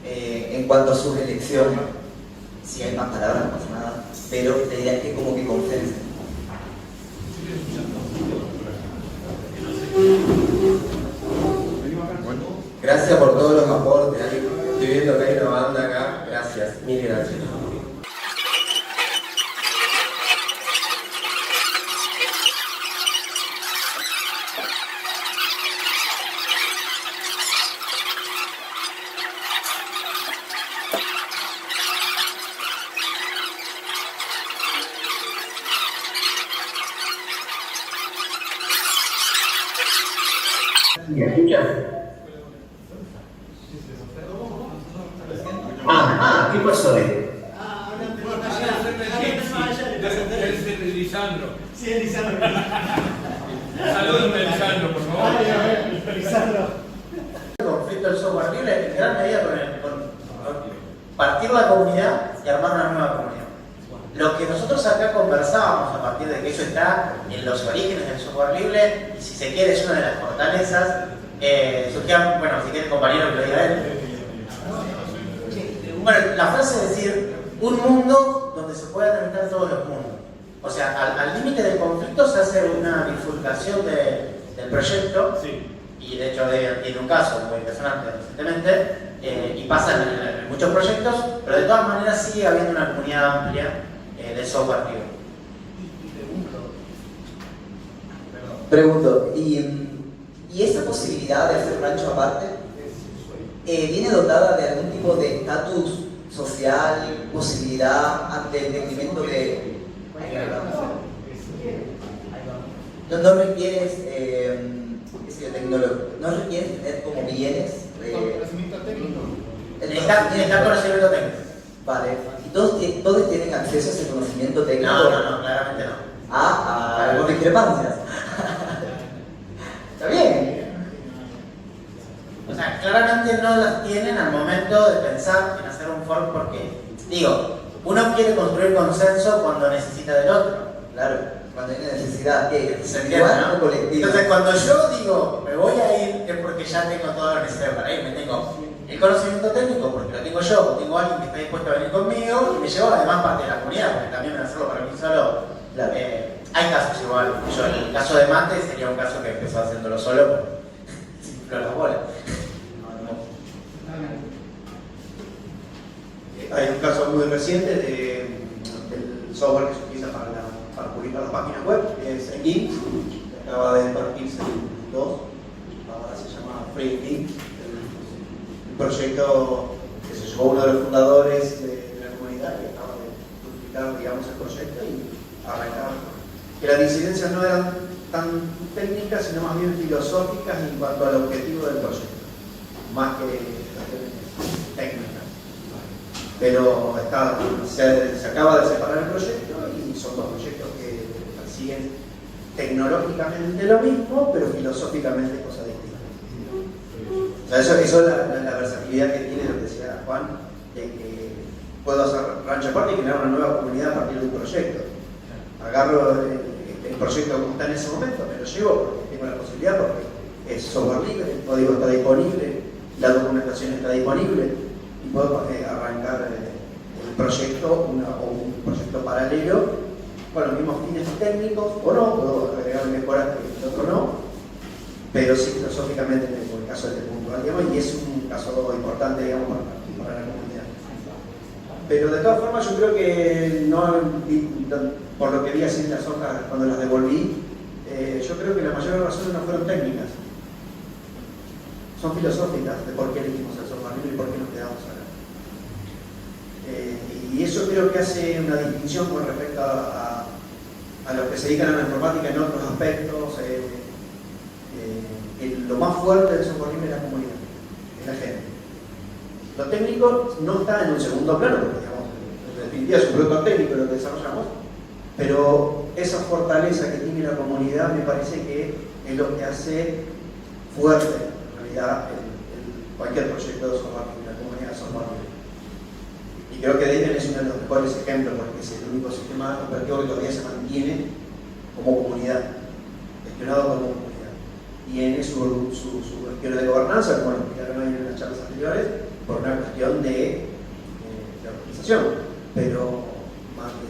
en cuanto a sus elecciones. Si hay más palabras no pasa nada, pero la idea es que como que consensen. Gracias por todos los aportes. Estoy viendo que hay una banda acá. Gracias, mil gracias. ¿Me escuchan? grupo es Zoe. Lisandro. Sí, Lisandro. Saludos de Lisandro, por favor. Lisandro. El conflicto del software libre en gran medida con partir la comunidad y armar una nueva comunidad. Lo que nosotros acá conversábamos a partir de que eso está en los orígenes del software libre, y si se quiere es una de las fortalezas, surgían, bueno, si quiere compañero que lo diga él. Bueno, la frase es decir, un mundo donde se puedan tramitar todos los mundos. O sea, al límite del conflicto se hace una bifurcación del proyecto, Sí. y de hecho tiene un caso muy impresionante recientemente, y pasa en muchos proyectos, pero de todas maneras sigue habiendo una comunidad amplia de software libre. Pregunto, ¿y esa posibilidad de hacer rancho aparte viene dotada de algún tipo de estatus social, posibilidad ante el decremento de... No requieres, no requieres tener como bienes... Conocimiento técnico. Necesitas conocimiento técnico. Vale, ¿y todos tienen acceso a ese conocimiento técnico? No, claramente no. Ah, algo discrepancias. Está bien. O sea, claramente no las tienen al momento de pensar en hacer un fork porque, digo, uno quiere construir consenso cuando necesita del otro. Claro, cuando hay necesidad, ¿qué? ¿Se entiende, no? Colectivo. Entonces, cuando yo digo, me voy a ir, es porque ya tengo todo lo necesario para irme. Tengo el conocimiento técnico, porque lo tengo yo, o tengo alguien que está dispuesto a venir conmigo, y me llevo además parte de la comunidad, porque también me hacerlo para mí solo. Claro. Hay casos igual. Yo, el caso de Mate sería un caso que empezó haciéndolo solo, porque se infló las bolas. Hay un caso muy reciente del software que se utiliza para publicar las páginas web, que es GIMP, que acaba de partirse en dos, ahora se llama Free GIMP, el proyecto que se llevó uno de los fundadores de la comunidad y acaba de publicar, digamos, el proyecto y arrancar. Que las disidencias no eran tan técnicas, sino más bien filosóficas en cuanto al objetivo del proyecto, más que técnicas. Pero se acaba de separar el proyecto y son dos proyectos que persiguen tecnológicamente lo mismo, pero filosóficamente cosas distintas. O sea, eso es la versatilidad que tiene lo que decía Juan, de que puedo hacer rancho aparte y crear una nueva comunidad a partir de un proyecto. Agarro el proyecto como está en ese momento, me lo llevo porque tengo la posibilidad, porque es software libre, el código está disponible, la documentación está disponible. Y puedo arrancar el proyecto o un proyecto paralelo con los mismos fines técnicos o no, puedo agregar mejoras que el otro no, pero sí filosóficamente en el caso de este punto, digamos, y es un caso importante, digamos, para la comunidad. Pero de todas formas yo creo que no, por lo que vi así en las hojas cuando las devolví, yo creo que la mayor de las razones no fueron técnicas, son filosóficas de por qué elegimos el software libre y por qué nos quedamos acá. Y eso creo que hace una distinción con respecto a los que se dedican a la informática en otros aspectos. Lo más fuerte del software libre es la comunidad, es la gente. Lo técnico no está en un segundo plano, porque digamos, en definitiva es un producto técnico lo que desarrollamos, pero esa fortaleza que tiene la comunidad me parece que es lo que hace fuerte en realidad cualquier proyecto de software libre, la comunidad de software libre. Y creo que Debian es uno de los mejores ejemplos porque es el único sistema operativo que todavía se mantiene como comunidad, gestionado como comunidad. Y en su gestión de gobernanza, como lo explicaron ahí en las charlas anteriores, por una cuestión de organización, pero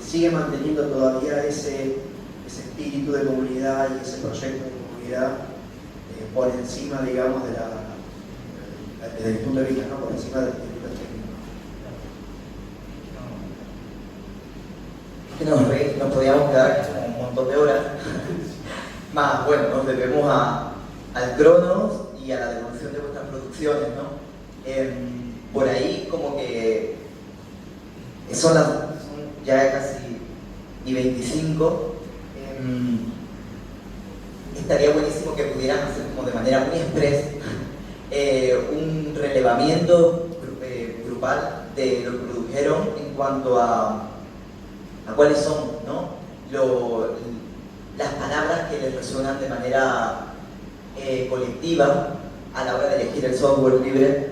sigue manteniendo todavía ese espíritu de comunidad y ese proyecto de comunidad por encima, digamos, desde el punto de vista, ¿no? Por encima del técnico. Nos podíamos quedar un montón de horas. Más, bueno, nos debemos al Cronos y a la devolución de vuestras producciones, ¿no? Por ahí como que son ya casi y 25. Estaría buenísimo que pudieran hacer como de manera muy express un relevamiento grupal de lo que produjeron dijeron en cuanto a cuáles son, ¿no? Las palabras que les resuenan de manera colectiva a la hora de elegir el software libre.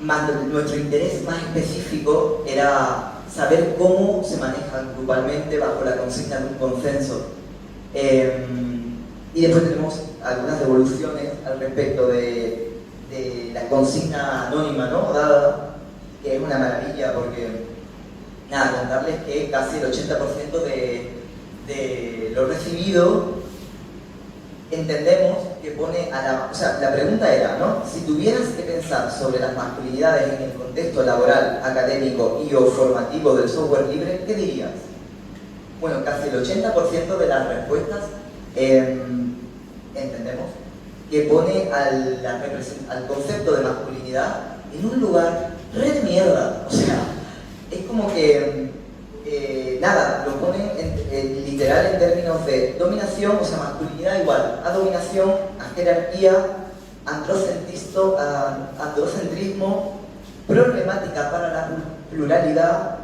Nuestro interés más específico era saber cómo se manejan grupalmente bajo la consigna de un consenso. Y después tenemos algunas devoluciones al respecto de la consigna anónima, ¿no? Dada, que es una maravilla porque, nada, contarles que casi el 80% de lo recibido entendemos que pone o sea, la pregunta era, ¿no? Si tuvieras que pensar sobre las masculinidades en el contexto laboral, académico y o formativo del software libre, ¿qué dirías? Bueno, casi el 80% de las respuestas entendemos que pone al concepto de masculinidad en un lugar re de mierda. O sea, es como que nada, lo ponen literal en términos de dominación, o sea, masculinidad igual a dominación, a jerarquía, androcentrismo, problemática para la pluralidad.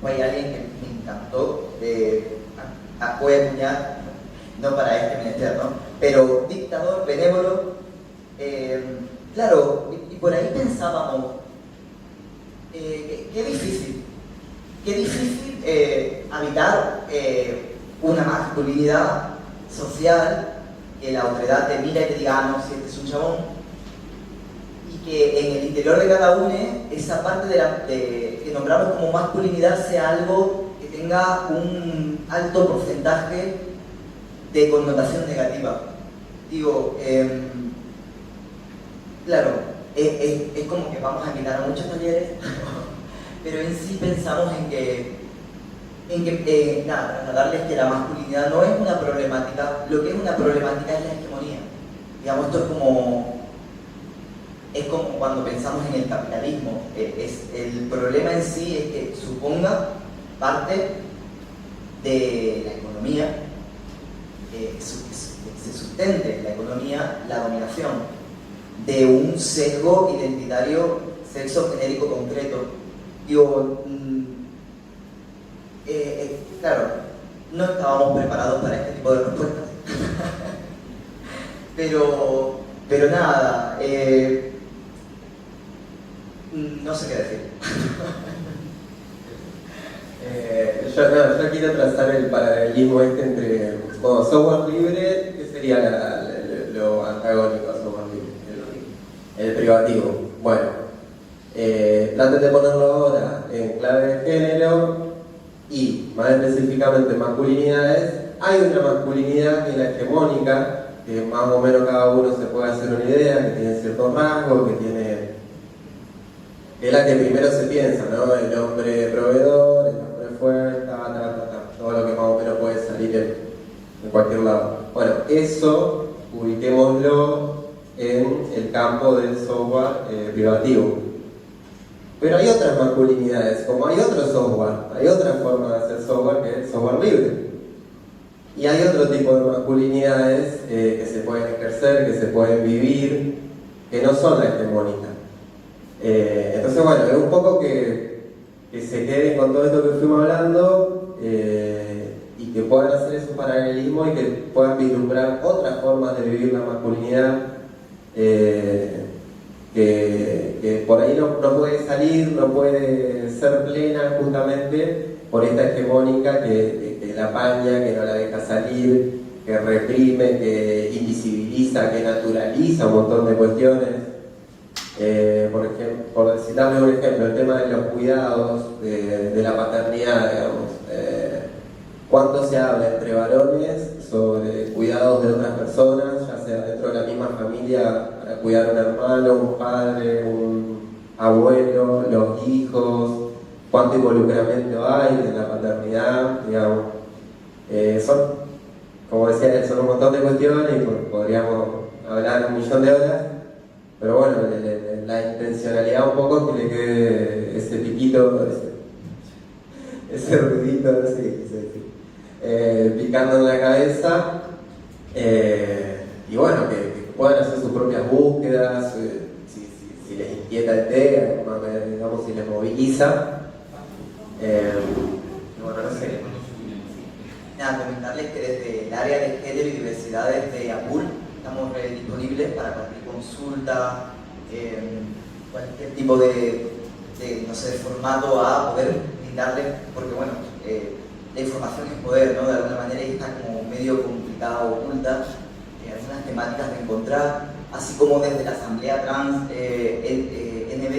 Pues hay alguien que me encantó, voy a acuñar, no para este menester, ¿no? Pero dictador, benévolo, claro, y por ahí pensábamos, qué difícil habitar una masculinidad social, que la otredad te mira y te diga, no, si este es un chabón, y que en el interior de cada uno esa parte que nombramos como masculinidad sea algo que tenga un alto porcentaje de connotación negativa. Digo, claro, es como que vamos a invitar a muchos talleres, pero en sí pensamos en que nada, trasladarles que la masculinidad no es una problemática, lo que es una problemática es la hegemonía. Digamos, esto es como cuando pensamos en el capitalismo. El problema en sí es que suponga parte de la economía, se sustente la economía, la dominación de un sesgo identitario sexo genérico concreto. Digo, claro, no estábamos preparados para este tipo de respuestas. pero nada, no sé qué decir. Yo quiero trazar el paralelismo entre software libre, que sería lo antagónico a software libre, el privativo. Bueno, traten de ponerlo ahora en clave de género y más específicamente masculinidades. Hay una masculinidad que es la hegemónica, que más o menos cada uno se puede hacer una idea, que tiene ciertos rasgos, que es la que primero se piensa, ¿no? El hombre proveedor, el hombre fuerte, todo lo que más o menos puede salir en cualquier lado. Bueno, eso ubiquémoslo en el campo del software privativo. Pero hay otras masculinidades, como hay otro software, hay otra forma de hacer software que es el software libre. Y hay otro tipo de masculinidades que se pueden ejercer, que se pueden vivir, que no son la hegemónica. Entonces, bueno, es un poco que se queden con todo esto que fuimos hablando y que puedan hacer esos paralelismos y que puedan vislumbrar otras formas de vivir la masculinidad que por ahí no puede salir, no puede ser plena justamente por esta hegemónica que la apaña, que no la deja salir, que reprime, que invisibiliza, que naturaliza un montón de cuestiones. Por ejemplo, por citarles un ejemplo, el tema de los cuidados, de la paternidad, digamos. ¿Cuánto se habla entre varones sobre cuidados de otras personas, ya sea dentro de la misma familia, para cuidar a un hermano, un padre, un abuelo, los hijos? ¿Cuánto involucramiento hay en la paternidad? Digamos, son, como decía, son un montón de cuestiones y podríamos hablar un millón de horas, pero bueno, la intencionalidad un poco es que le quede ese piquito, ese ruidito, no sé qué quise decir, picando en la cabeza, y bueno, que puedan hacer sus propias búsquedas, si si les inquieta el tema, digamos, si les moviliza. Bueno, no sé. Nada, comentarles que desde el área de género y diversidades de APUL estamos disponibles para cualquier consulta, cualquier tipo de no sé, de formato a poder brindarles, porque bueno, la información es poder, ¿no? De alguna manera y está como medio complicada, oculta, algunas temáticas de encontrar, así como desde la Asamblea Trans NB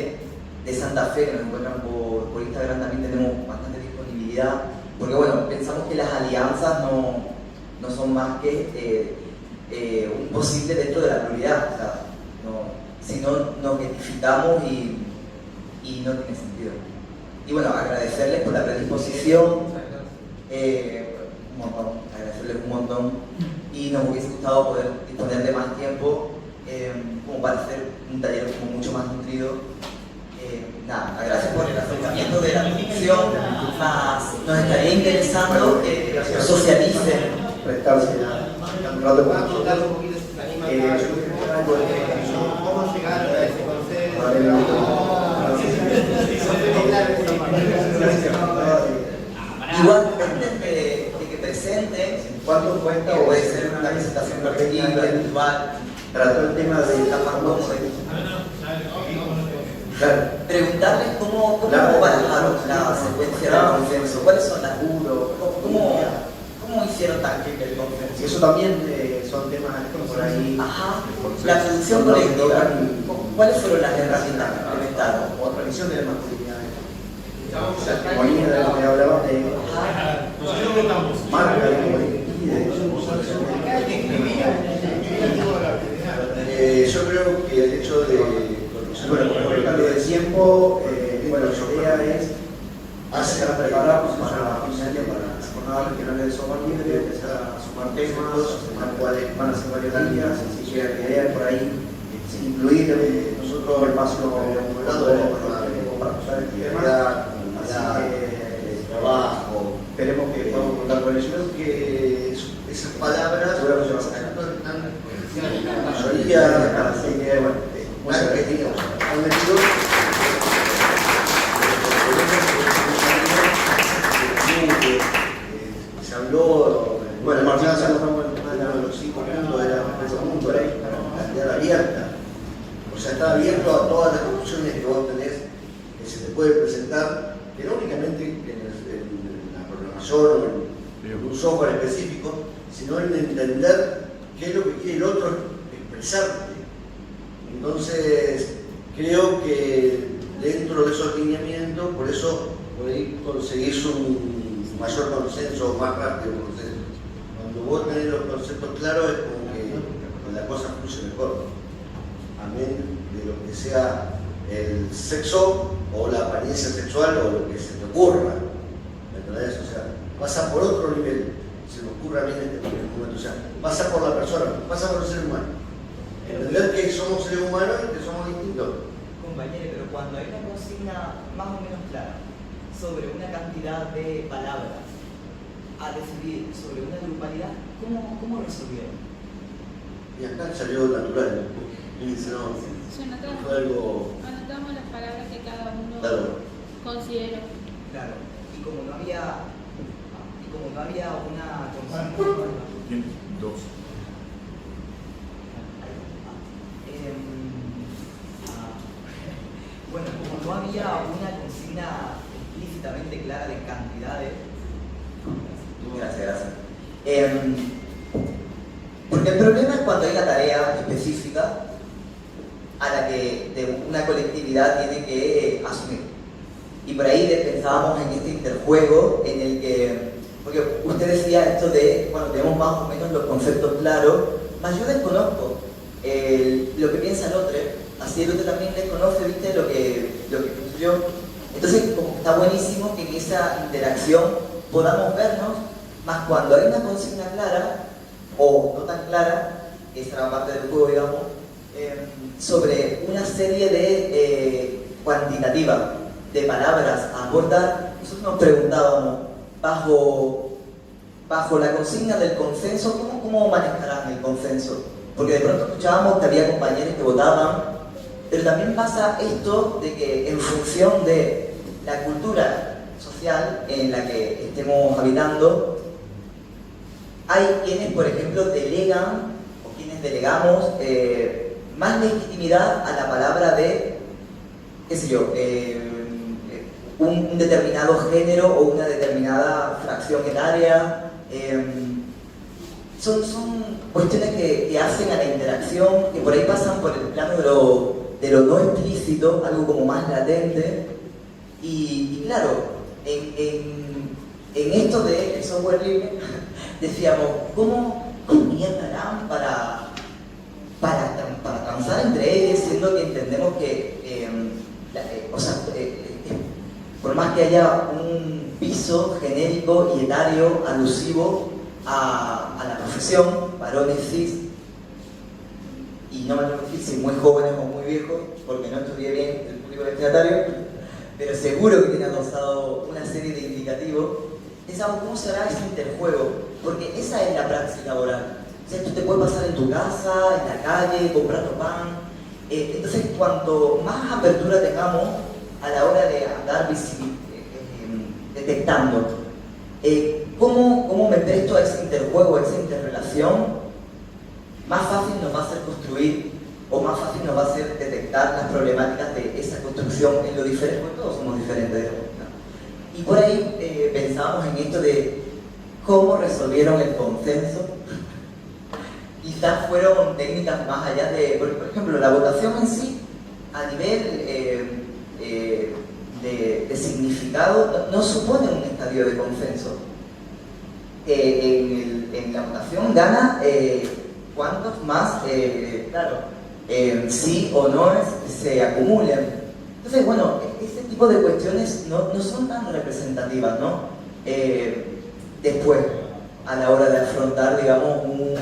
de Santa Fe, que nos encuentran por Instagram, también tenemos bastante disponibilidad, porque bueno, pensamos que las alianzas no son más que un posible dentro de la prioridad, o sea, si no nos identificamos y no tiene sentido. Y bueno, agradecerles por la predisposición, agradecerles un montón, y nos hubiese gustado poder disponer de más tiempo como para hacer un taller como mucho más nutrido. Nada, gracias por el acercamiento de la discusión, nos estaría interesando que socialicen. Prestarse un rato con nosotros. ¿Cómo llegar a ese concepto? Igual, antes de que presenten, ¿Cuánto cuesta que o puede ser una presentación repetida, virtual, trató el tema de la farmacia? Claro. preguntarles cómo barajaron la secuencia del consenso, cuáles son las cómo hicieron tangible el consenso. Eso también son temas por ahí. Ajá, la producción colectiva, ¿cuáles fueron las herramientas que implementaron? Otra visión de la masculinidad. La hegemonía de lo que hablaba de marca de yo creo que el hecho de bueno, por el cambio de tiempo, bueno, la idea es hacer prepararnos para la jornada regional de software libre, empezar a sumar temas, los cuales van a ser varios días, así que la idea es por ahí incluir nosotros el paso para usar el tema, trabajo. esperemos que podamos contar con ellos. Creo que esas palabras la mayoría, así que bueno, muchas gracias. Se habló, Bueno, Marcelo, ya nos vamos a uno de los 5 puntos era por ahí, la quedar abierta. O sea, está abierto a todas las opciones que vos tenés, que se te puede presentar, que no únicamente en la programación o en un software específico, sino en entender qué es lo que quiere el otro expresarte. Entonces, creo que dentro de esos lineamientos, por eso por ahí conseguís un mayor consenso, más rápido consenso. Cuando vos tenés los conceptos claros es como que la cosa fluye mejor. Amén de lo que sea el sexo o la apariencia sexual o lo que se te ocurra. ¿Me entendés? O sea, pasa por otro nivel. Se me ocurre a mí en este momento. O sea, pasa por la persona, pasa por el ser humano. Entender que somos seres humanos y que somos distintos. Compañero, pero cuando hay una consigna más o menos clara sobre una cantidad de palabras a decidir sobre una grupalidad, ¿cómo resolvieron? Y acá salió natural. Y dice, no, fue algo. Anotamos las palabras que cada uno consideró. Claro, y como no había una consigna. Dos. Bueno, como no había una consigna explícitamente clara de cantidades. Gracias. Porque el problema es cuando hay una tarea específica a la que una colectividad tiene que asumir. Y por ahí pensábamos en este interjuego en el que, porque usted decía esto de cuando tenemos más o menos los conceptos claros, más yo desconozco lo que piensa el otro, así el otro también desconoce, ¿viste? lo que pienso yo. Entonces, como está buenísimo que en esa interacción podamos vernos, más cuando hay una consigna clara, o no tan clara, que esa era parte del juego, digamos, sobre una serie de cuantitativa de palabras a abordar. Nosotros nos preguntábamos, bajo la consigna del consenso, ¿cómo manejarán el consenso? Porque de pronto escuchábamos que había compañeros que votaban pero también pasa esto de que en función de la cultura social en la que estemos habitando, hay quienes, por ejemplo, delegan, o quienes delegamos, más legitimidad a la palabra de, qué sé yo, un determinado género o una determinada fracción etaria. Son cuestiones que hacen a la interacción, que por ahí pasan por el plano de lo no explícito, algo como más latente. Y claro, en esto del software libre, decíamos, ¿cómo mierda harán para transar entre ellos, siendo que entendemos que, por más que haya un piso genérico y etario alusivo a la profesión, varones cis, y no me refiero si muy jóvenes o muy viejos, porque no estudié bien el público destinatario, pero seguro que tiene adosado una serie de indicativos. Pensamos, ¿cómo se hará ese interjuego? Porque esa es la praxis laboral. O sea, esto te puede pasar en tu casa, en la calle, comprando pan. Entonces, cuanto más apertura tengamos a la hora de andar detectando cómo me presto a ese interjuego, a esa interrelación, más fácil nos va a ser construir, o más fácil nos va a ser detectar las problemáticas de esa construcción en lo diferente, porque todos somos diferentes, ¿no? Y por ahí pensábamos en esto de cómo resolvieron el consenso. Quizás fueron técnicas más allá de, por ejemplo, la votación en sí, a nivel de significado, no supone un estadio de consenso. En la votación gana cuantos más, sí o no se acumulan. Entonces, bueno, ese tipo de cuestiones no son tan representativas, ¿no? Después, a la hora de afrontar, digamos, un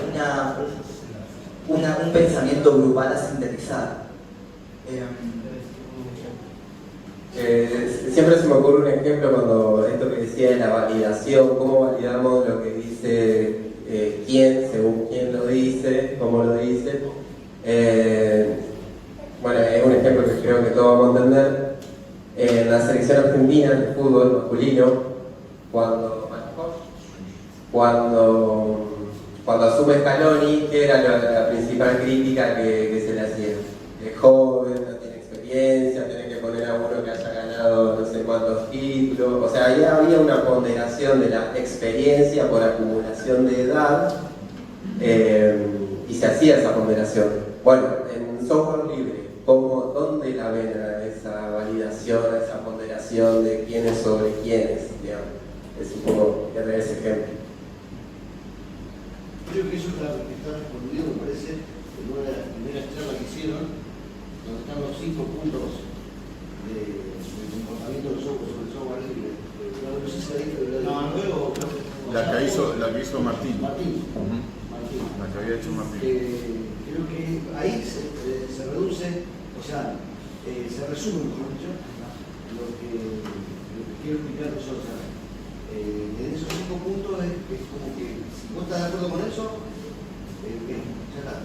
pensamiento grupal a sintetizar. Siempre se me ocurre un ejemplo cuando esto que decía de la validación, cómo validamos lo que dice quién, según quién lo dice, cómo lo dice. Bueno, es un ejemplo que creo que todos vamos a entender. En la selección argentina de fútbol masculino, cuando asume Scaloni, ¿qué era la principal crítica que se le hacía? Es joven, no tiene experiencia, tiene que poner a uno que haya ganado no sé cuántos títulos. O sea, ahí había una ponderación de la experiencia por acumulación de edad, y se hacía esa ponderación. Bueno, en software libre, ¿dónde la ven esa validación, esa ponderación de quiénes sobre quiénes? Digamos? Es un poco ese ejemplo. Creo que eso está respondido, me parece, en una de las primeras charlas que hicieron, donde están los 5 puntos de comportamiento del software sobre el software libre. No sé si la dije, pero luego. La que hizo Martín. Martín. La que había hecho Martín. Creo que ahí se reduce, o sea, se resume, mejor dicho, lo que quiero explicar nosotros. En esos 5 puntos es como que si vos estás de acuerdo con eso, bien, ya está.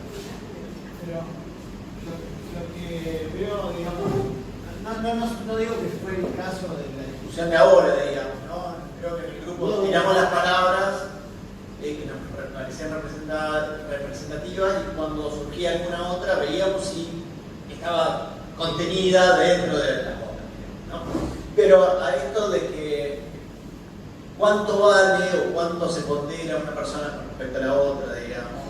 Pero lo que veo, digamos, no digo que fue el caso de la discusión de ahora, digamos, ¿no? Creo que en el grupo tiramos las palabras que nos parecían representativas, y cuando surgía alguna otra veíamos si estaba contenida dentro de las otras, ¿no? Pero a esto de que cuánto vale o cuánto se pondera una persona con respecto a la otra, digamos,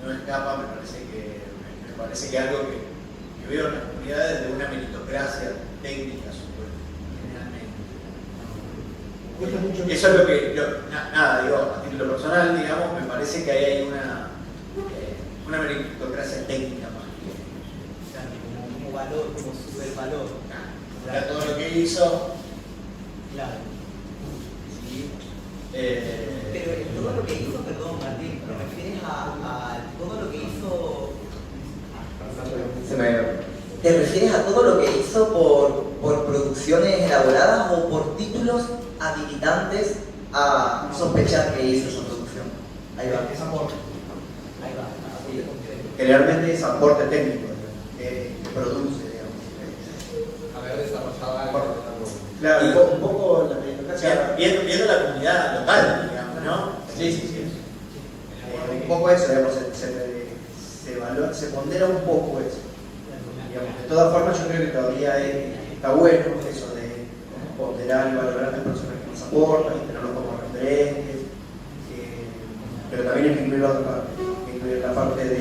no escapa, me parece que algo que veo en las comunidades de una meritocracia técnica, generalmente. Eso es lo que, digo, a título personal, digamos, me parece que ahí hay una meritocracia técnica más que como valor, como supervalor. Claro. Todo lo que hizo. Claro. Sí. Pero todo lo que hizo, perdón Martín, ¿te refieres a todo lo que hizo? ¿Te refieres a todo lo que hizo por producciones elaboradas o por títulos habilitantes a sospechar que hizo esa producción? Ahí va. Es amor. Ahí va. generalmente es aporte técnico que produce, digamos. Haber desarrollado algo. Claro, un poco la meritocracia. Viendo la comunidad local, digamos, ¿no? Sí. Un poco eso, digamos, se pondera un poco eso. Digamos, de todas formas, yo creo que todavía está bueno eso de ponderar y valorar a las personas que nos aportan y tenerlos como referentes, pero también hay que incluir la otra parte, hay que incluir la parte de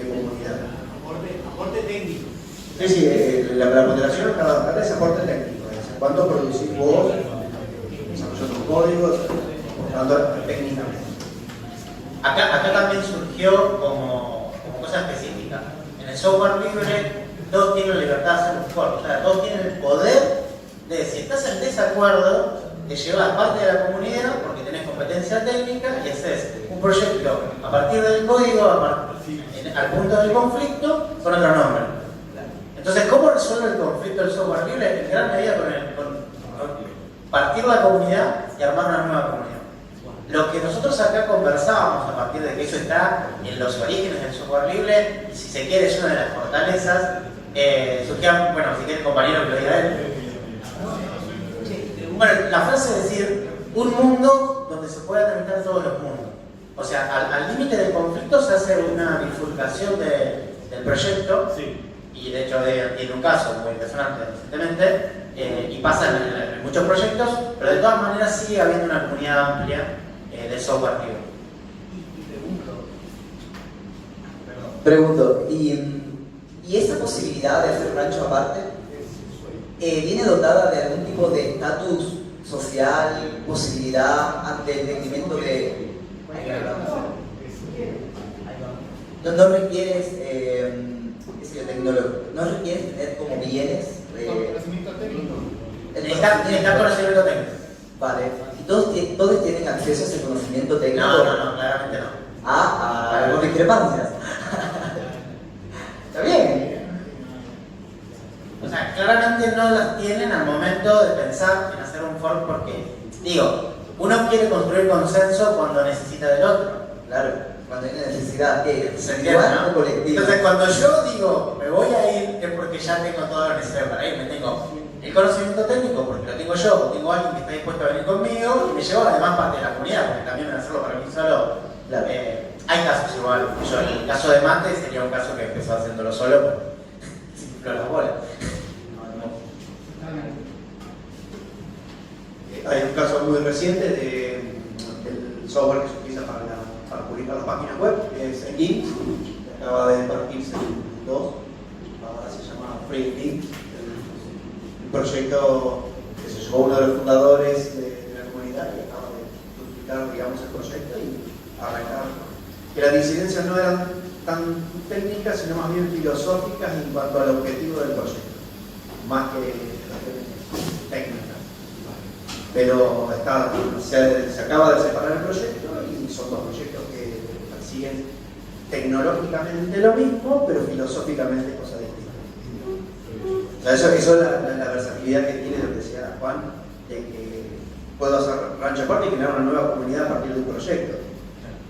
comunidad. Aporte técnico. Sí, la ponderación cada es aporte técnico. ¿Cuánto producís vos? Desarrollando tus códigos, aportando técnicamente. Acá también surgió como cosa específica. En el software libre, todos tienen libertad de hacer un fork, o sea, todos tienen el poder de, si estás en desacuerdo, te llevas parte de la comunidad porque tenés competencia técnica y haces un proyecto a partir del código, al punto del conflicto, con otro nombre. Entonces, ¿cómo resuelve el conflicto del software libre? En gran medida con partir la comunidad y armar una nueva comunidad. Lo que nosotros acá conversábamos a partir de que eso está en los orígenes del software libre, y si se quiere es una de las fortalezas, surgían, bueno, si quiere el compañero que lo diga él. Bueno, la frase es decir, un mundo donde se pueda tramitar todos los mundos. O sea, al límite del conflicto se hace una bifurcación del proyecto, y de hecho tiene un caso muy impresionante recientemente, y pasa en muchos proyectos, pero de todas maneras sigue habiendo una comunidad amplia de software libre. Pregunto, ¿y esta posibilidad de hacer rancho aparte viene dotada de algún tipo de estatus social, posibilidad ante el decremento de... No requieres, no requieres tener como bienes... Conocimiento técnico. Necesitas conocimiento técnico. Vale. ¿Y todos tienen acceso a ese conocimiento técnico? No, claramente no. Algo discrepancias. Está bien. O sea, claramente no las tienen al momento de pensar en hacer un fork porque, digo, uno quiere construir consenso cuando necesita del otro. Claro, cuando hay una necesidad que se entiende, ¿no? Colectivo. Entonces, cuando yo digo, me voy a ir, es porque ya tengo todo lo necesario para irme. Tengo el conocimiento técnico porque lo tengo yo, tengo alguien que está dispuesto a venir conmigo y me llevo además parte de la comunidad, porque también hacerlo para mí solo. Claro. Hay casos igual. Yo, en el caso de Mate sería un caso que empezó haciéndolo solo porque se infló las bolas. Hay un caso muy reciente del software que se utiliza para publicar las páginas web, que es Engine, que acaba de partirse en dos, ahora se llama Free Engine. El proyecto que se llevó uno de los fundadores de la comunidad y acaba de duplicar, digamos, el proyecto y arrancar. Que las disidencias no eran tan técnicas, sino más bien filosóficas en cuanto al objetivo del proyecto, más que técnicas. Pero se acaba de separar el proyecto y son dos proyectos que persiguen tecnológicamente lo mismo, pero filosóficamente cosas distintas. O sea, eso es la versatilidad que tiene, lo que decía Juan, de que puedo hacer rancho aparte y crear una nueva comunidad a partir de un proyecto.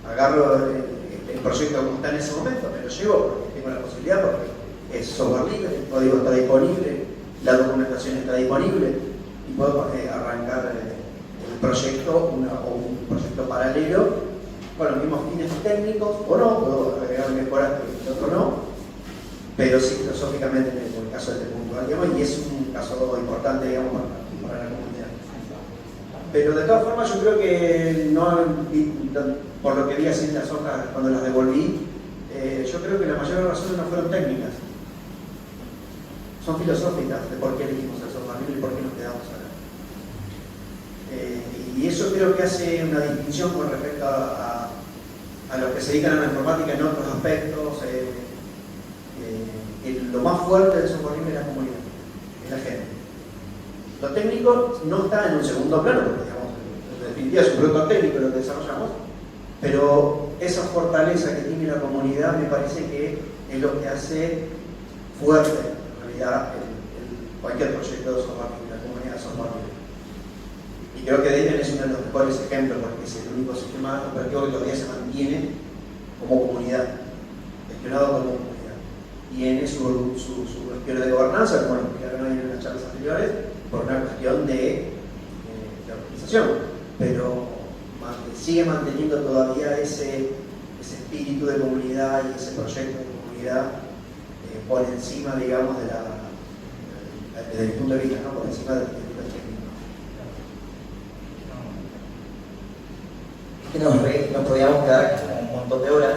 Agarro el proyecto como está en ese momento, me lo llevo porque tengo la posibilidad, porque es software libre, el código está disponible, la documentación está disponible. Y puedo arrancar el proyecto o un proyecto paralelo con los mismos fines técnicos o no, puedo agregar mejoras que el otro no, pero sí filosóficamente en el caso de este puntual, digamos, y es un caso importante, digamos, para la comunidad. Pero de todas formas yo creo que no, por lo que vi así en las hojas cuando las devolví, yo creo que la mayor de las razones no fueron técnicas, son filosóficas de por qué elegimos el software libre y por qué nos quedamos acá. Y eso creo que hace una distinción con respecto a los que se dedican a la informática en otros aspectos. Lo más fuerte del software libre es la comunidad, es la gente. Lo técnico no está en un segundo plano, porque digamos, en definitiva es un producto técnico lo que desarrollamos, pero esa fortaleza que tiene la comunidad me parece que es lo que hace fuerte en realidad cualquier proyecto de software libre, la comunidad de software libre. Y creo que Debian es uno de los mejores ejemplos porque es el único sistema operativo que todavía se mantiene como comunidad. gestionado como comunidad. Tiene su cuestión de gobernanza, como lo explicaron ahí en las charlas anteriores, por una cuestión de organización, pero sigue manteniendo todavía ese espíritu de comunidad y ese proyecto de comunidad por encima, digamos, desde mi punto de vista, ¿no? Por encima del técnico. Es que nos podíamos quedar como un montón de horas.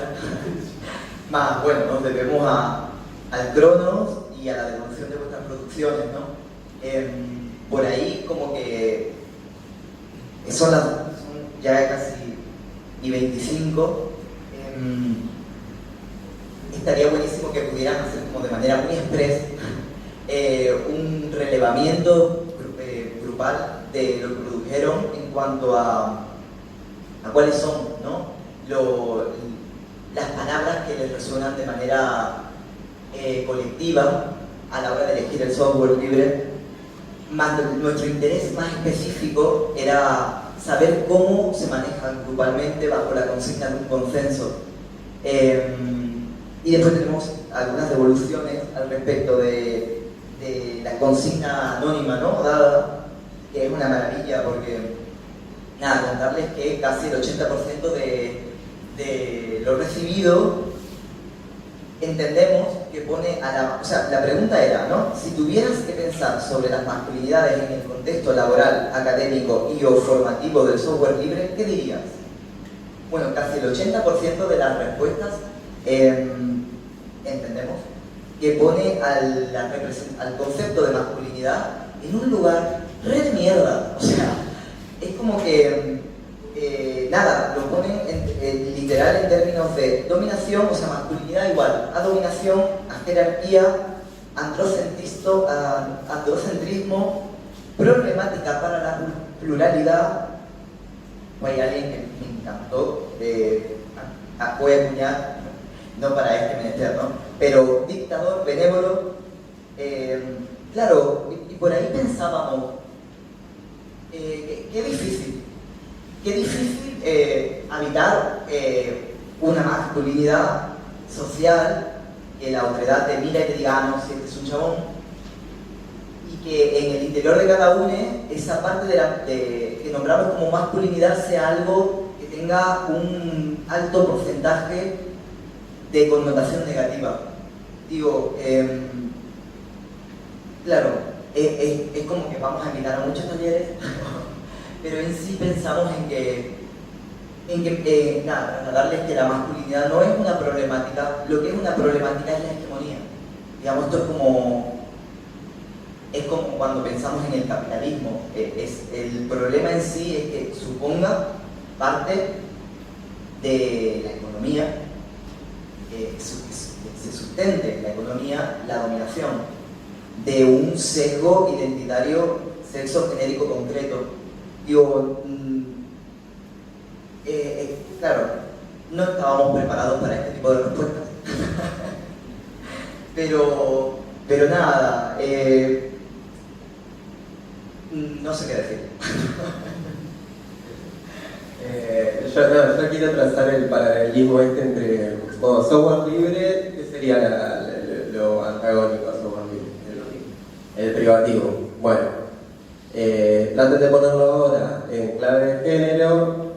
Más, bueno, nos debemos al Cronos y a la devolución de vuestras producciones, ¿no? Por ahí como que son ya casi y 25. Estaría buenísimo que pudieran hacer como de manera muy express un relevamiento grupal de lo que produjeron en cuanto a cuáles son, ¿no? Las palabras que les resuenan de manera colectiva a la hora de elegir el software libre. Nuestro interés más específico era saber cómo se manejan grupalmente bajo la consigna de un consenso. Y después tenemos algunas devoluciones al respecto de la consigna anónima, ¿no? Dada, que es una maravilla porque, nada, contarles que casi el 80% de lo recibido entendemos que pone o sea, la pregunta era, ¿no? Si tuvieras que pensar sobre las masculinidades en el contexto laboral, académico y o formativo del software libre, ¿qué dirías? Bueno, casi el 80% de las respuestas entendemos que pone al concepto de masculinidad en un lugar re de mierda. O sea, es como que nada, lo ponen literal en términos de dominación, o sea, masculinidad igual a dominación, a jerarquía, androcentrismo, problemática para la pluralidad. Hay alguien que me encantó, voy a acuñar, no para este menester, ¿no? Pero dictador, benévolo, claro, y por ahí pensábamos, qué difícil habitar una masculinidad social, que la otredad te mira y te diga, ah, no, si este es un chabón, y que en el interior de cada uno esa parte que nombramos como masculinidad sea algo que tenga un alto porcentaje de connotación negativa. Digo, claro, es como que vamos a invitar a muchos talleres, pero en sí pensamos en que darles que la masculinidad no es una problemática, lo que es una problemática es la hegemonía. Digamos, esto es como cuando pensamos en el capitalismo. El problema en sí es que suponga parte de la economía, que se sustente la economía, la dominación de un sesgo identitario sexo-genérico concreto. Digo, claro, no estábamos preparados para este tipo de respuestas. pero nada, no sé qué decir. Yo quiero trazar el paralelismo entre software libre, que sería lo antagónico a software libre, el privativo. Bueno, traten de ponerlo ahora en clave de género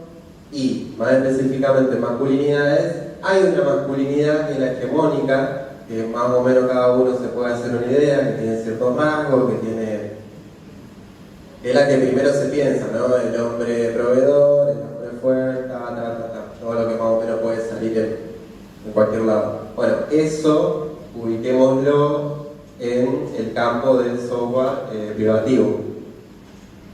y más específicamente masculinidades. Hay una masculinidad que es la hegemónica, que más o menos cada uno se puede hacer una idea, que tiene ciertos rasgos, que es la que primero se piensa, ¿no? El hombre proveedor, el hombre fuerte, todo lo que más o menos puede salir en cualquier lado. Bueno, eso ubiquémoslo en el campo del software privativo.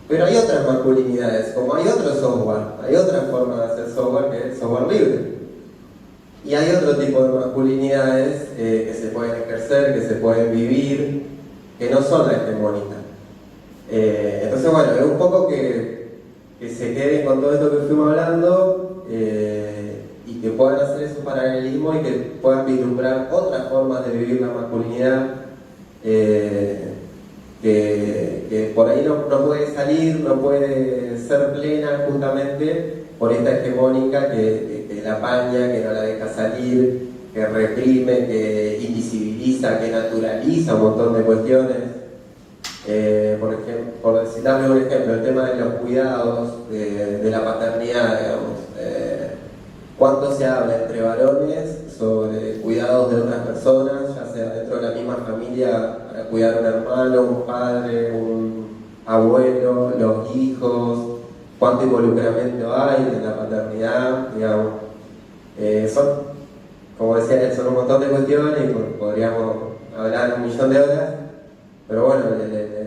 Pero hay otras masculinidades, como hay otro software, hay otra forma de hacer software que es el software libre. Y hay otro tipo de masculinidades que se pueden ejercer, que se pueden vivir, que no son la hegemónica. Entonces, bueno, es un poco que se queden con todo esto que fuimos hablando y que puedan hacer ese paralelismo y que puedan vislumbrar otras formas de vivir la masculinidad que por ahí no puede salir, no puede ser plena justamente por esta hegemónica que la apaña, que no la deja salir, que reprime, que invisibiliza, que naturaliza un montón de cuestiones. Por ejemplo, por citarle un ejemplo, el tema de los cuidados, de la paternidad, digamos. ¿Cuánto se habla entre varones sobre cuidados de otras personas, ya sea dentro de la misma familia, para cuidar a un hermano, un padre, un abuelo, los hijos? ¿Cuánto involucramiento hay en la paternidad? Digamos, son, como decía él, son un montón de cuestiones y podríamos hablar un millón de horas, pero bueno,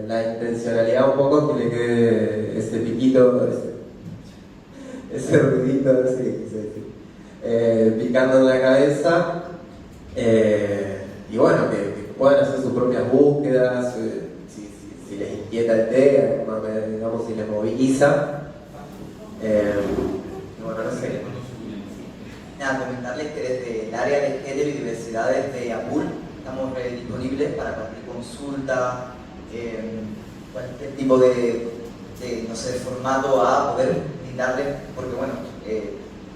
la intencionalidad un poco que le quede ese piquito, ese ruidito, sí, picando en la cabeza, y bueno, que puedan hacer sus propias búsquedas, si les inquieta el tema, digamos, si les moviliza. Bueno, no sé. Nada, comentarles que desde el área de género y diversidades de APUL estamos disponibles para cualquier consulta, cualquier tipo de no sé, formato a poder brindarles, porque bueno,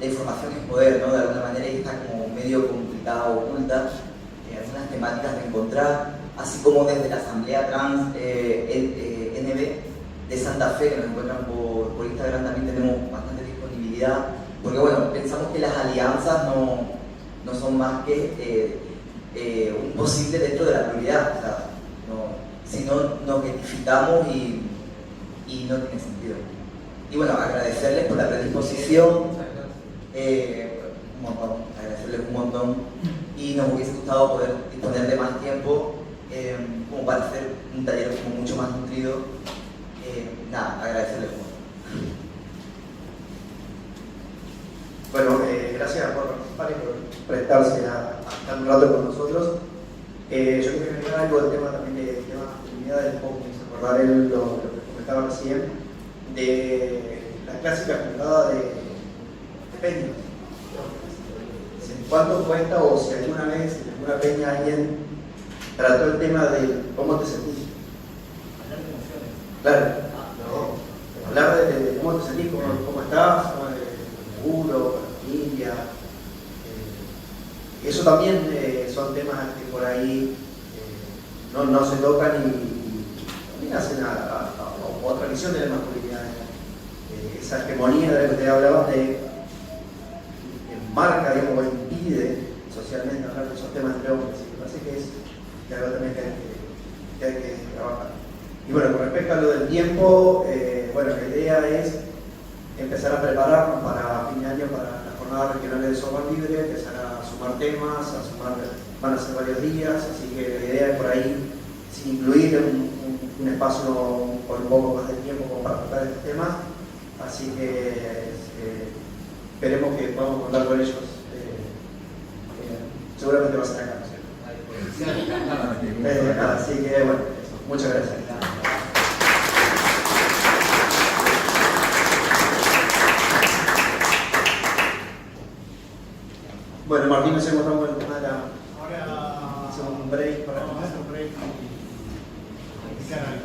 la información es poder, ¿no? De alguna manera está como medio complicada o oculta, algunas temáticas de encontrar, así como desde la Asamblea Trans NB de Santa Fe, que nos encuentran por Instagram, también tenemos bastante disponibilidad, porque bueno, pensamos que las alianzas no son más que un posible dentro de la prioridad, o sea, si no nos identificamos y no tiene sentido. Y bueno, agradecerles por la predisposición, agradecerles un montón, y nos hubiese gustado poder disponer de más tiempo como para hacer un taller como mucho más nutrido. Nada, agradecerles un montón. Bueno, gracias por participar y por prestarse a estar un rato con nosotros. Yo quería mencionar algo del tema también de masculinidad, un poco me hizo acordar él lo que comentaba recién, de la clásica jugada de peñas. ¿Cuánto cuesta o si alguna vez en alguna peña alguien trató el tema de cómo te sentís? Hablar de emociones. Claro, hablar de cómo te sentís, cómo estás, seguro, familia. Eso también son temas que por ahí no se tocan y también hacen a otra visión de la masculinidad. Esa hegemonía de la que te hablabas que marca, digamos, o impide socialmente hablar de esos temas entre hombres. Me parece que es algo también que hay que trabajar. Y bueno, con respecto a lo del tiempo, bueno, la idea es empezar a prepararnos para fin de año, para las jornadas regionales de software libre, empezar a sumar temas, van a ser varios días, así que la idea es por ahí incluir un espacio con un poco más de tiempo como para tratar estos temas, así que esperemos que podamos contar con ellos. Seguramente va a ser acá, ¿no? Así que bueno, eso. Muchas gracias. Bueno, Martín, nos encontramos con el tema de la... Ahora hacemos un break para... Vamos a hacer un break y explicar algo.